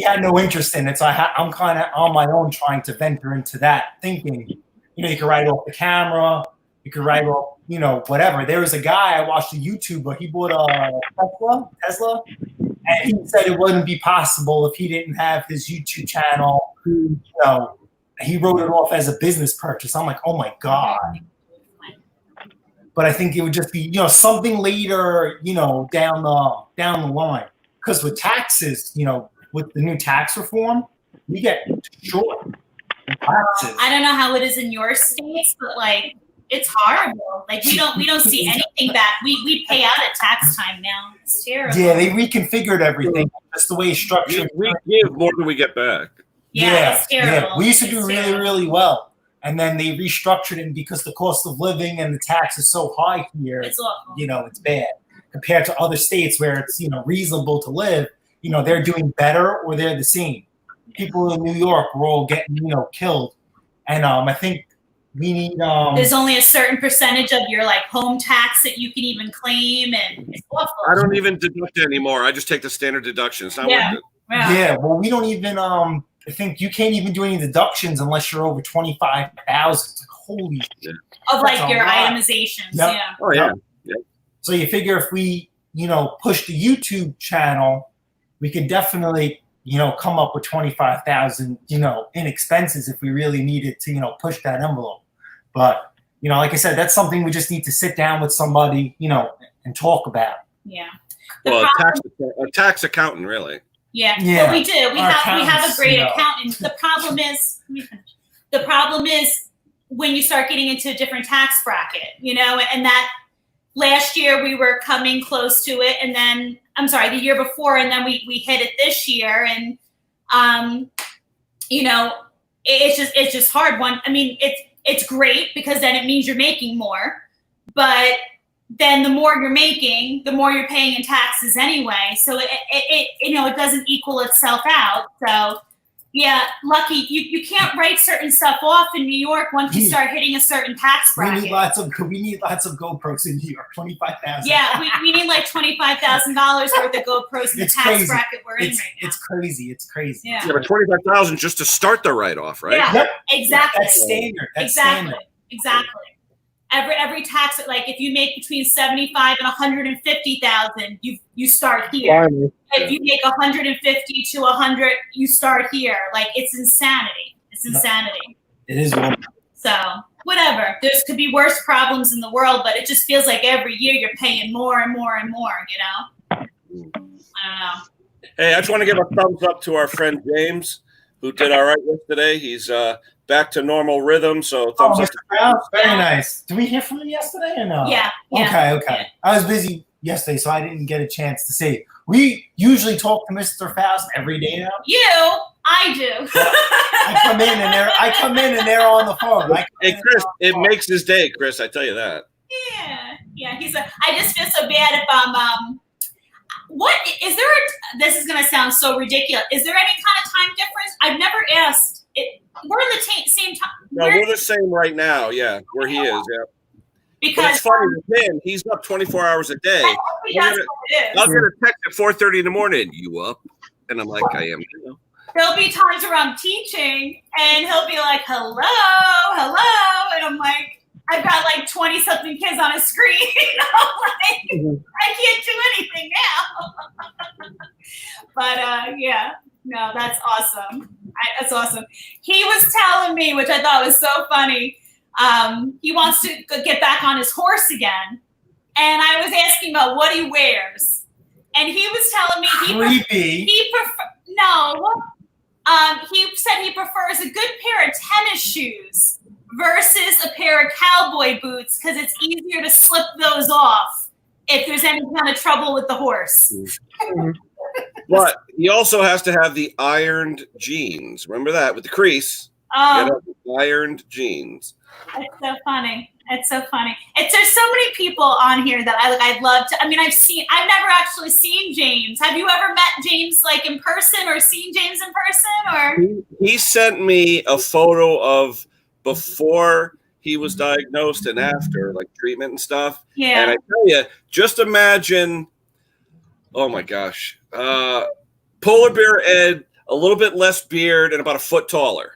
had no interest in it. So I'm kind of on my own trying to venture into that, thinking you could write off the camera, you could write off whatever. There was a guy I watched a YouTuber. He bought a Tesla, and he said it wouldn't be possible if he didn't have his YouTube channel. He wrote it off as a business purchase. I'm like, oh my God. But I think it would just be, something later, down the line. Because with taxes, with the new tax reform, we get short taxes. I don't know how it is in your states, but like it's horrible. Like we don't see anything back. We pay out at tax time now. It's terrible. Yeah, they reconfigured everything. Just the way it's structured. We give more than we get back. Yeah, it's terrible. Yeah. We used to do It's really, terrible. really well. And then they restructured it because the cost of living and the tax is so high here. It's awful. It's bad compared to other states where it's reasonable to live. They're doing better or they're the same. people in New York were all getting, killed. And I think we need. There's only a certain percentage of your like home tax that you can even claim, and it's awful. I don't even deduct anymore. I just take the standard deduction. It's not worth it. Yeah, well, we don't even. I think you can't even do any deductions unless you're over 25,000. It's like, holy. Of like your itemizations. Yep. Yeah. Oh yeah. Yep. So you figure if we, push the YouTube channel, we could definitely, come up with 25,000, in expenses if we really needed to, push that envelope. But, like I said, that's something we just need to sit down with somebody, and talk about. Yeah. Well, a tax accountant, really. Yeah. Yeah. Well, we do. We have a great accountants, accountant. The problem is when you start getting into a different tax bracket, and that last year we were coming close to it, and then the year before, and then we hit it this year, and it's just hard. It's great because then it means you're making more, but then the more you're making, the more you're paying in taxes anyway. So it doesn't equal itself out. So yeah, lucky you can't write certain stuff off in New York once you start hitting a certain tax bracket. We need lots of GoPros in New York. 25,000. Yeah, we need like $25,000 worth of GoPros in the tax crazy. bracket we're in right now. It's crazy. It's crazy. Yeah. Yeah, but 25,000 just to start the write-off, right? Yeah, Yep. exactly. That's standard. Exactly. Every tax, like if you make between 75 and 150,000, you start here. If you make 150 to 100, you start here. Like it's insanity. It is one. So whatever. There could be worse problems in the world, but it just feels like every year you're paying more and more and more. I don't know. Hey, I just want to give a thumbs up to our friend James, who did all right yesterday. He's back to normal rhythm, so thumbs up. Very nice. Did we hear from him yesterday or no? Yeah. Okay. Yeah. I was busy yesterday, so I didn't get a chance to see. We usually talk to Mr. Faust every day now. I do. I come in and they're on the phone. Hey, Chris, it makes his day, Chris. I tell you that. Yeah. I just feel so bad if what is there? This is going to sound so ridiculous. Is there any kind of time difference? I've never asked. We're in the same time. No, we're the same right now. Yeah, where he is. Yeah. Because but it's funny with him. He's up 24 hours a day. That's what it is. I'll get a text at 4:30 in the morning. You up? And I'm like, I am. There'll be times where I'm teaching, and he'll be like, "Hello," and I'm like, I've got like 20-something kids on a screen. I can't do anything now. But yeah, no, that's awesome. That's awesome. He was telling me, which I thought was so funny. He wants to get back on his horse again, and I was asking about what he wears, and he was telling me he said he prefers a good pair of tennis shoes versus a pair of cowboy boots because it's easier to slip those off if there's any kind of trouble with the horse. But he also has to have the ironed jeans. Remember that with the crease. Ironed jeans. It's so funny. There's so many people on here that I'd love to. I mean, I've never actually seen James. Have you ever met James like in person or seen James in person or? He sent me a photo of before he was diagnosed and after, like treatment and stuff. Yeah. And I tell you, just imagine, oh my gosh, polar bear Ed, a little bit less beard and about a foot taller.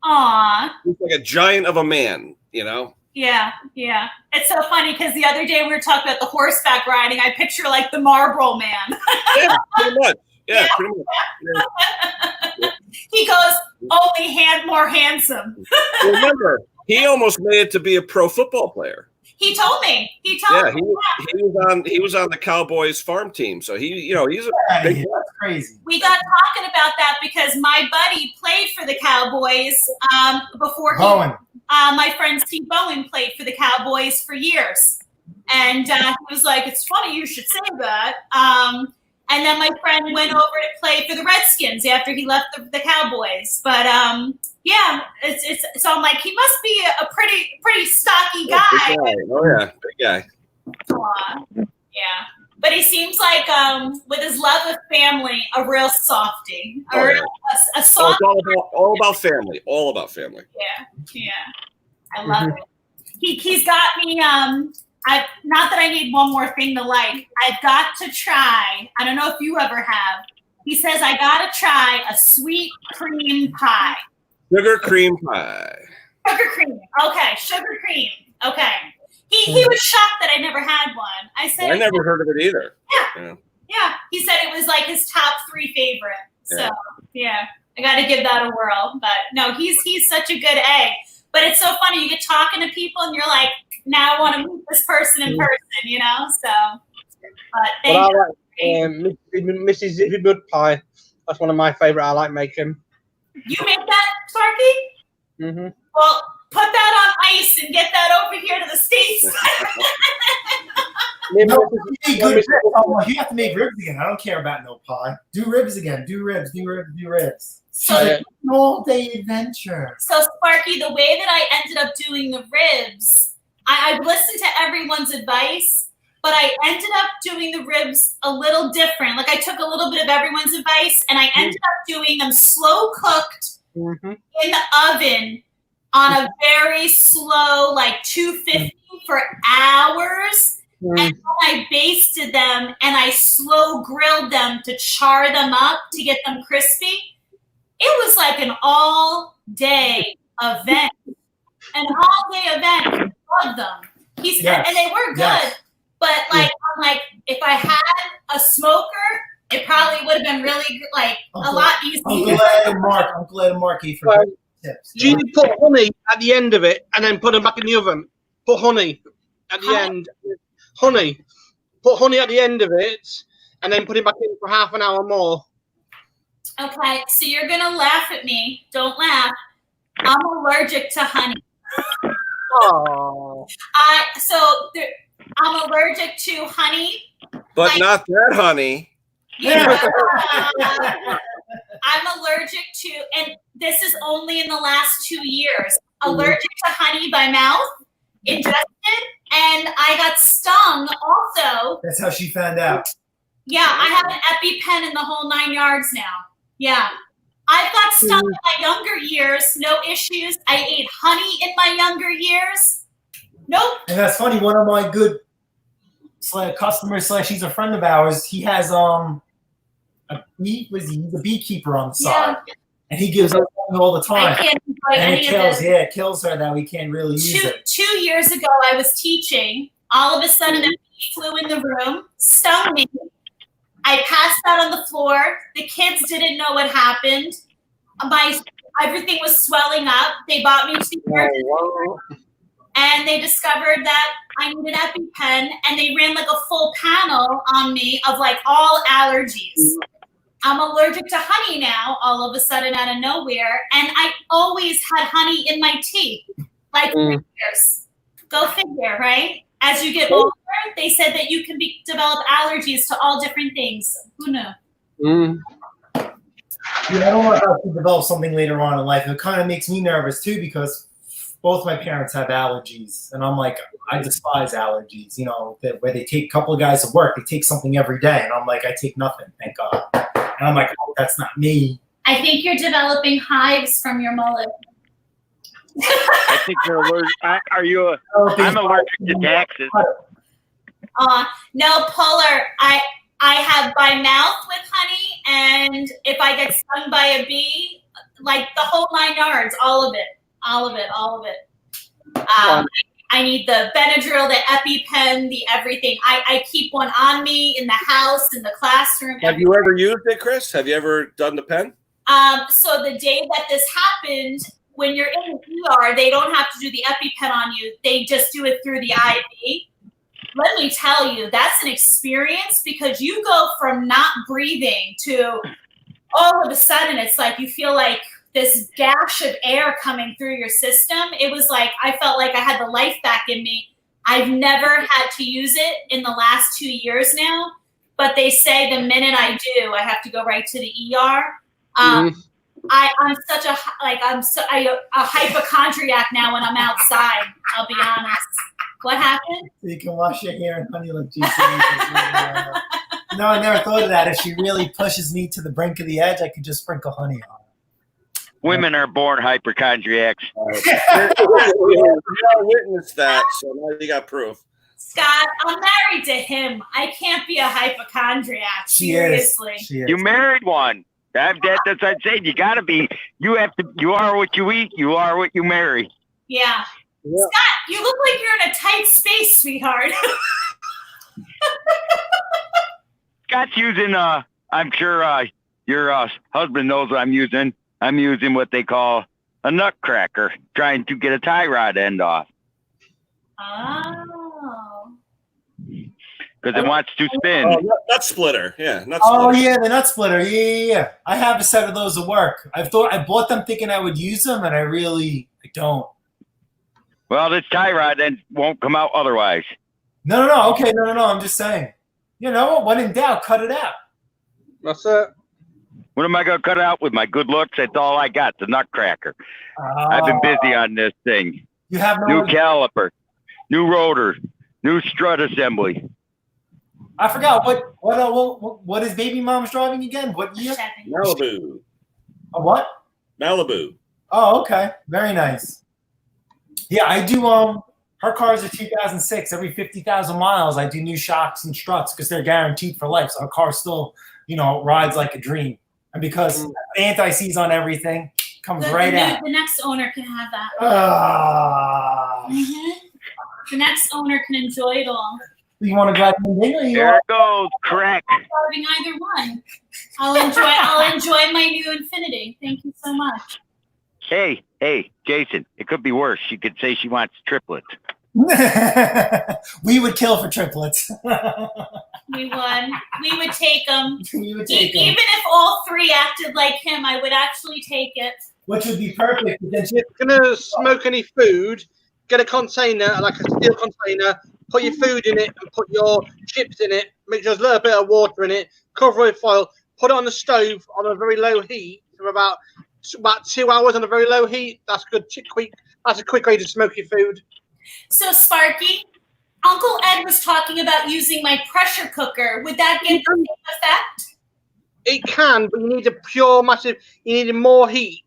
Aw. He's like a giant of a man, Yeah. It's so funny because the other day we were talking about the horseback riding. I picture like the Marlboro Man. Yeah, pretty much. Yeah, pretty much. Yeah. He goes, only more handsome. Remember, he almost made it to be a pro football player. He told me. He was on the Cowboys farm team, so he's a big. That's crazy. We got talking about that because my buddy played for the Cowboys before my friend Steve Bowen played for the Cowboys for years, and he was like, "It's funny you should say that." And then my friend went over to play for the Redskins after he left the Cowboys. But yeah, it's so I'm like, he must be a pretty stocky guy. Big guy. Oh yeah, big guy. Yeah, But he seems like, with his love of family, a real softie. Oh, yeah. A Oh, soft. it's all about family. All about family. Yeah. I love it. He's got me. Not that I need one more thing to like. I've got to try. I don't know if you ever have. He says I gotta try a sweet cream pie. Sugar cream pie. Sugar cream. Okay, sugar cream. Okay. He was shocked that I never had one. I said I never heard of it either. Yeah. He said it was like his top 3 favorite. So yeah, I got to give that a whirl. But no, he's such a good egg. But it's so funny. You get talking to people and you're like, now I want to meet this person in person, you know? So, but thank you. Mrs. Zippy Bud Pie. That's one of my favorite. I like making. You make that, Sparky? Mm-hmm. Well, put that on ice and get that over here to the States. No, you need good ribs. Oh, you have to make ribs again. I don't care about no pie. Do ribs again. Do ribs. So, An all-day adventure. So, Sparky, the way that I ended up doing the ribs, I listened to everyone's advice, but I ended up doing the ribs a little different. Like, I took a little bit of everyone's advice, and I ended up doing them slow-cooked in the oven on a very slow, like 250 for hours. And then I basted them, and I slow grilled them to char them up to get them crispy. It was like an all-day event. An all-day event. Love them. And they were good. Yes. But like, I'm like, if I had a smoker, it probably would have been really like a lot easier. Uncle Ed and Marky for tips. Do you put honey at the end of it and then put them back in the oven? Put honey at the end. Honey. Put honey at the end of it and then put it back in for half an hour more. Okay, so you're gonna laugh at me. Don't laugh. I'm allergic to honey. Oh. I'm allergic to honey. But like, not that honey. Yeah. I'm allergic to, and this is only in the last 2 years, allergic to honey by mouth, ingested, and I got stung also. That's how she found out. Yeah, I have an EpiPen in the whole 9 yards now. Yeah. I've got stung in my younger years, no issues. I ate honey in my younger years. Nope. And that's funny, one of my good customers / he's a friend of ours, he has he's a beekeeper on the side. And he gives us all the time. I can't enjoy any of this. Yeah, it kills her that we can't really use it. 2 years ago I was teaching. All of a sudden a bee flew in the room, stung me. I passed out on the floor. The kids didn't know what happened. Everything was swelling up. They brought me to the emergency room, and they discovered that I need an EpiPen, and they ran like a full panel on me of like all allergies. I'm allergic to honey now, all of a sudden out of nowhere, and I always had honey in my tea, like for years. Go figure, right? As you get older, they said that you can develop allergies to all different things. Who knew? Yeah, I don't want to develop something later on in life. It kind of makes me nervous too because both my parents have allergies, and I'm like, I despise allergies. You know, where they take a couple of guys to work, they take something every day, and I'm like, I take nothing, thank God. And I'm like, oh, that's not me. I think you're developing hives from your mullet. I think you're allergic. I'm allergic to taxes. No, Polar. I have by mouth with honey, and if I get stung by a bee, like the whole 9 yards, all of it. I need the Benadryl, the EpiPen, the everything. I keep one on me in the house, in the classroom. Have you ever used it, Chris? Have you ever done the pen? So the day that this happened, when you're in the ER, they don't have to do the EpiPen on you. They just do it through the IV. Let me tell you, that's an experience because you go from not breathing to all of a sudden it's like you feel like this gash of air coming through your system. It was like I felt like I had the life back in me. I've never had to use it in the last 2 years now, but they say the minute I do, I have to go right to the ER. I'm such a hypochondriac now when I'm outside. I'll be honest. What happened? So you can wash your hair in honey like GC. No, I never thought of that. If she really pushes me to the brink of the edge, I could just sprinkle honey on her. Women are born hypochondriacs. We all witnessed that, so now you got proof. Scott, I'm married to him. I can't be a hypochondriac. Seriously. She is. You married one. That's what I'm saying. You gotta be. You have to. You are what you eat. You are what you marry. Yeah. Scott, you look like you're in a tight space, sweetheart. Scott's using. I'm sure your husband knows what I'm using. I'm using what they call a nutcracker, trying to get a tie rod end off Oh. because it wants to spin. Oh, nut splitter. Yeah, nut Oh splitter. yeah, the nut splitter. Yeah. I have a set of those at work. I bought them thinking I would use them, and I don't. Well, this tie rod then won't come out otherwise. No. Okay, no. I'm just saying. You know what? When in doubt, cut it out. That's it. What am I gonna cut out with my good looks? That's all I got. The nutcracker. I've been busy on this thing. You have no. New caliper, new rotor, new strut assembly. I forgot what is baby mom's driving again? What year? Malibu. A what? Malibu. Oh, okay. Very nice. Yeah, I do. Her cars are 2006. Every 50,000 miles, I do new shocks and struts because they're guaranteed for life. So her car still, rides like a dream. And because anti-seize on everything comes right out. The next owner can have that. Mm-hmm. The next owner can enjoy it all. You want to drive me or you There want? it goes, crack. Driving either one. I'll enjoy my new Infinity. Thank you so much. Hey, Jason, it could be worse. She could say she wants triplets. We would kill for triplets. We won. We would take them. We would take them. Even if all three acted like him, I would actually take it. Which would be perfect. If you're gonna smoke any food, get a container, like a steel container, put your food in it and put your chips in it, make sure there's a little bit of water in it, cover it with foil, put it on the stove on a very low heat for about 2 hours on a very low heat. That's good. That's a quick way to smoke your food. So, Sparky, Uncle Ed was talking about using my pressure cooker. Would that get the same effect? It can, but you need a pure, massive. You need more heat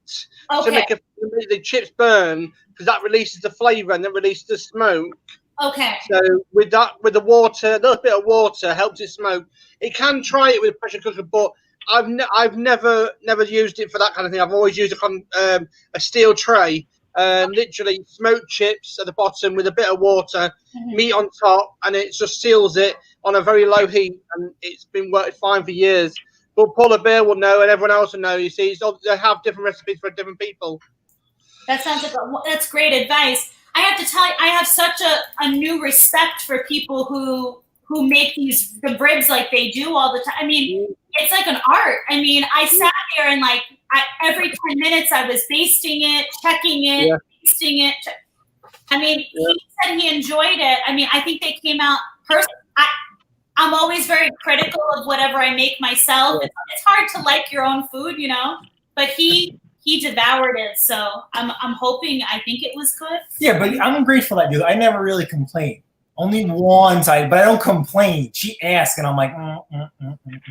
to make the chips burn because that releases the flavour and then releases the smoke. Okay. So with the water, a little bit of water helps it smoke. It can try it with a pressure cooker, but I've never used it for that kind of thing. I've always used a steel tray. Literally smoked chips at the bottom with a bit of water, meat on top, and it just seals it on a very low heat, and it's been working fine for years. But Paula Bear will know, and everyone else will know. You see, they have different recipes for different people. That sounds like that's great advice. I have to tell you, I have such a new respect for people who make the ribs like they do all the time. I mean, it's like an art. I mean, I sat there and every 10 minutes I was basting it, checking it, basting it. I mean, he said he enjoyed it. I mean, I think they came out perfect. I'm always very critical of whatever I make myself. Yeah. It's hard to like your own food, but he devoured it. So I'm hoping, I think it was good. Yeah, but I'm grateful I do. I never really complain. Only once, but I don't complain. She asked, and I'm like,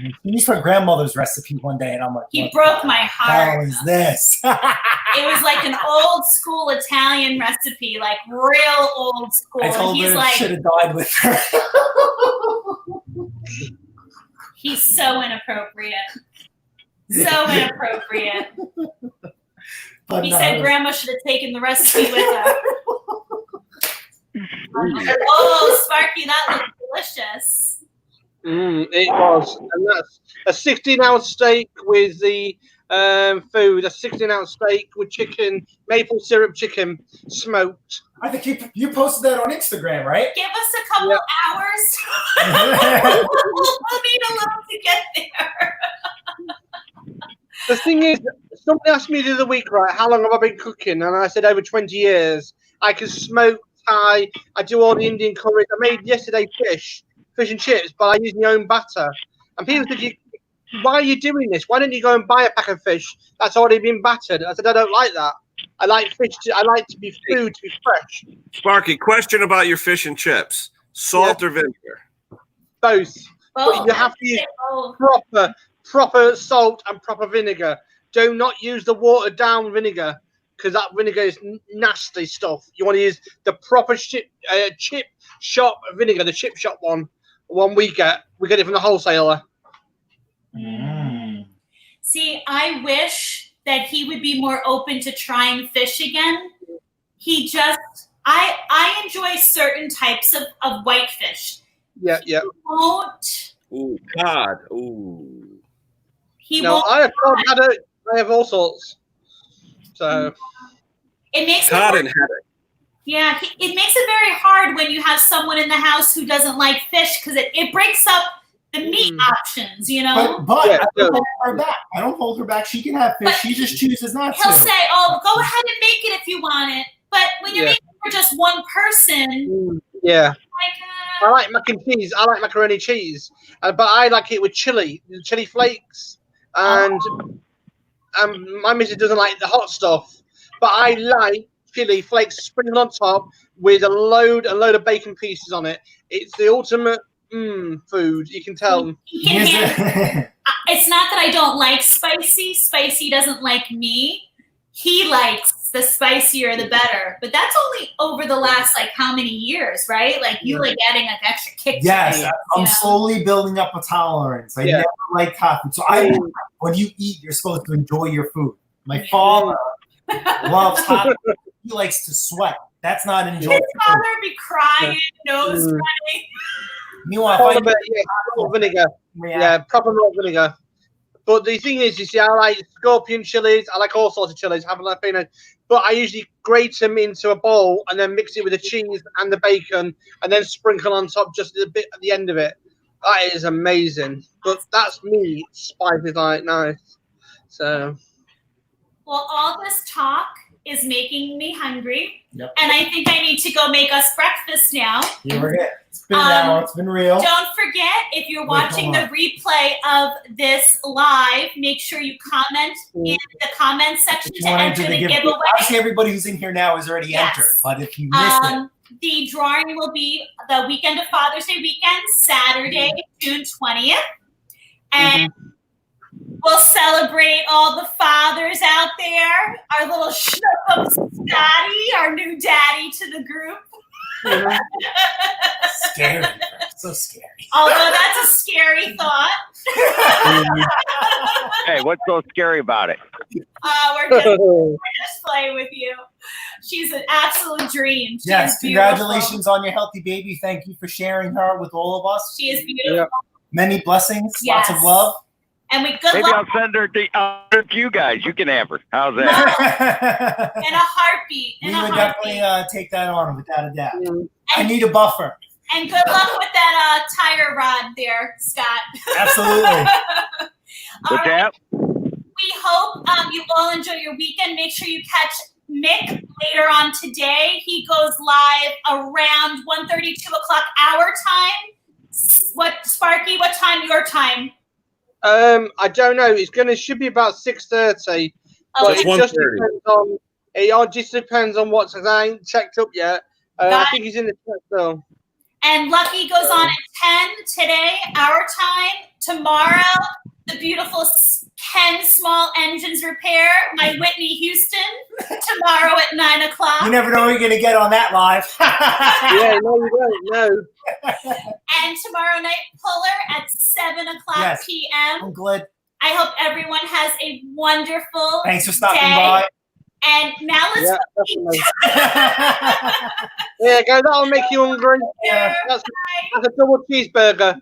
She used her grandmother's recipe one day, and I'm like, he broke my heart. How is this? It was like an old school Italian recipe, like real old school. I told her I should have died with her. He's so inappropriate. So inappropriate. But he said Grandma should have taken the recipe with her. Oh, Sparky, that looks delicious. It was. And that's a 16-ounce steak with the food, a 16-ounce steak with chicken, maple syrup chicken, smoked. I think you posted that on Instagram, right? Give us a couple hours. We'll need a little to get there. The thing is, somebody asked me the other week, right, how long have I been cooking? And I said over 20 years. I can smoke, I do all the Indian curries. I made yesterday fish and chips, but I use my own batter. And people said, why are you doing this? Why don't you go and buy a pack of fish that's already been battered? I said, I don't like that. I like fish. I like to be food to be fresh. Sparky, question about your fish and chips: salt or vinegar? Both. Oh, But you have to use oh, proper salt and proper vinegar. Do not use the watered down vinegar because that vinegar is nasty stuff. You want to use the proper chip shop vinegar, the chip shop one. One we get it from the wholesaler. See, I wish that he would be more open to trying fish again. He just, I enjoy certain types of whitefish. Yeah. He won't. Ooh, cod. Ooh. He No, won't. I have all sorts. So It makes Cod it. and haddock. Yeah, it makes it very hard when you have someone in the house who doesn't like fish because it breaks up the meat options, you know. But Yeah, I don't hold her back. I don't hold her back. She can have fish. But She just chooses not He'll to. say, "Oh, go ahead and make it if you want it." But when you're Yeah. making for just one person, yeah. like, I like mac and cheese. I like macaroni cheese, but I like it with chili flakes, and my missus doesn't like the hot stuff. But I like chili flakes sprinkled on top with a load of bacon pieces on it. It's the ultimate food. You can tell. he can handle. It's not that I don't like spicy. Spicy doesn't like me. He likes the spicier the better. But that's only over the last like how many years, right? Like you like adding like extra kick. Yes, to it, I'm slowly building up a tolerance. I never liked hot food. So when you eat, you're supposed to enjoy your food. My father loves hot food. He likes to sweat. That's not enjoyable. His father be crying, nose running. Meanwhile, if Proper vinegar. Yeah, proper raw vinegar. But the thing is, you see, I like scorpion chilies. I like all sorts of chilies, jalapeno. But I usually grate them into a bowl and then mix it with the cheese and the bacon and then sprinkle on top just a bit at the end of it. That is amazing. But that's me. Spice is like nice. So. Well, all this talk is making me hungry. Yep. And I think I need to go make us breakfast now. Here we go. It's been an hour. It's been real. Don't forget, if you're watching the replay of this live, make sure you comment in the comment section to enter the giveaway. Obviously, everybody who's in here now has already entered, but if you missed it. The drawing will be the weekend of Father's Day weekend, Saturday, June 20th. And we'll celebrate all the fathers out there. Our little Schnookums daddy, our new daddy to the group. Scary. So scary. Although that's a scary thought. Hey, what's so scary about it? We're just playing with you. She's an absolute dream. She is congratulations on your healthy baby. Thank you for sharing her with all of us. She is beautiful. Yeah. Many blessings. Lots of love. And we Maybe I'll send her to you guys. You can have her. How's that? In a heartbeat. We would definitely take that on without a doubt. I need a buffer. And good luck with that tire rod there, Scott. Absolutely. What's that? We hope you all enjoy your weekend. Make sure you catch Mick later on today. He goes live around 1:30, 2 o'clock our time. Sparky, what time your time? I don't know. Should be about 6:30. But it just depends on what. I ain't checked up yet. I think he's in the chat though. And Lucky goes on at 10 today, our time. Tomorrow, the beautiful Ken Small Engines Repair, my Whitney Houston, tomorrow at 9 o'clock. You never know what you're going to get on that live. Yeah, no, you don't. No. And tomorrow night, Puller at 7 o'clock p.m. I'm glad. I hope everyone has a wonderful Thanks for stopping day. by. And now let's eat. Yeah, go. That'll make you hungry. Yeah. That's a double cheeseburger.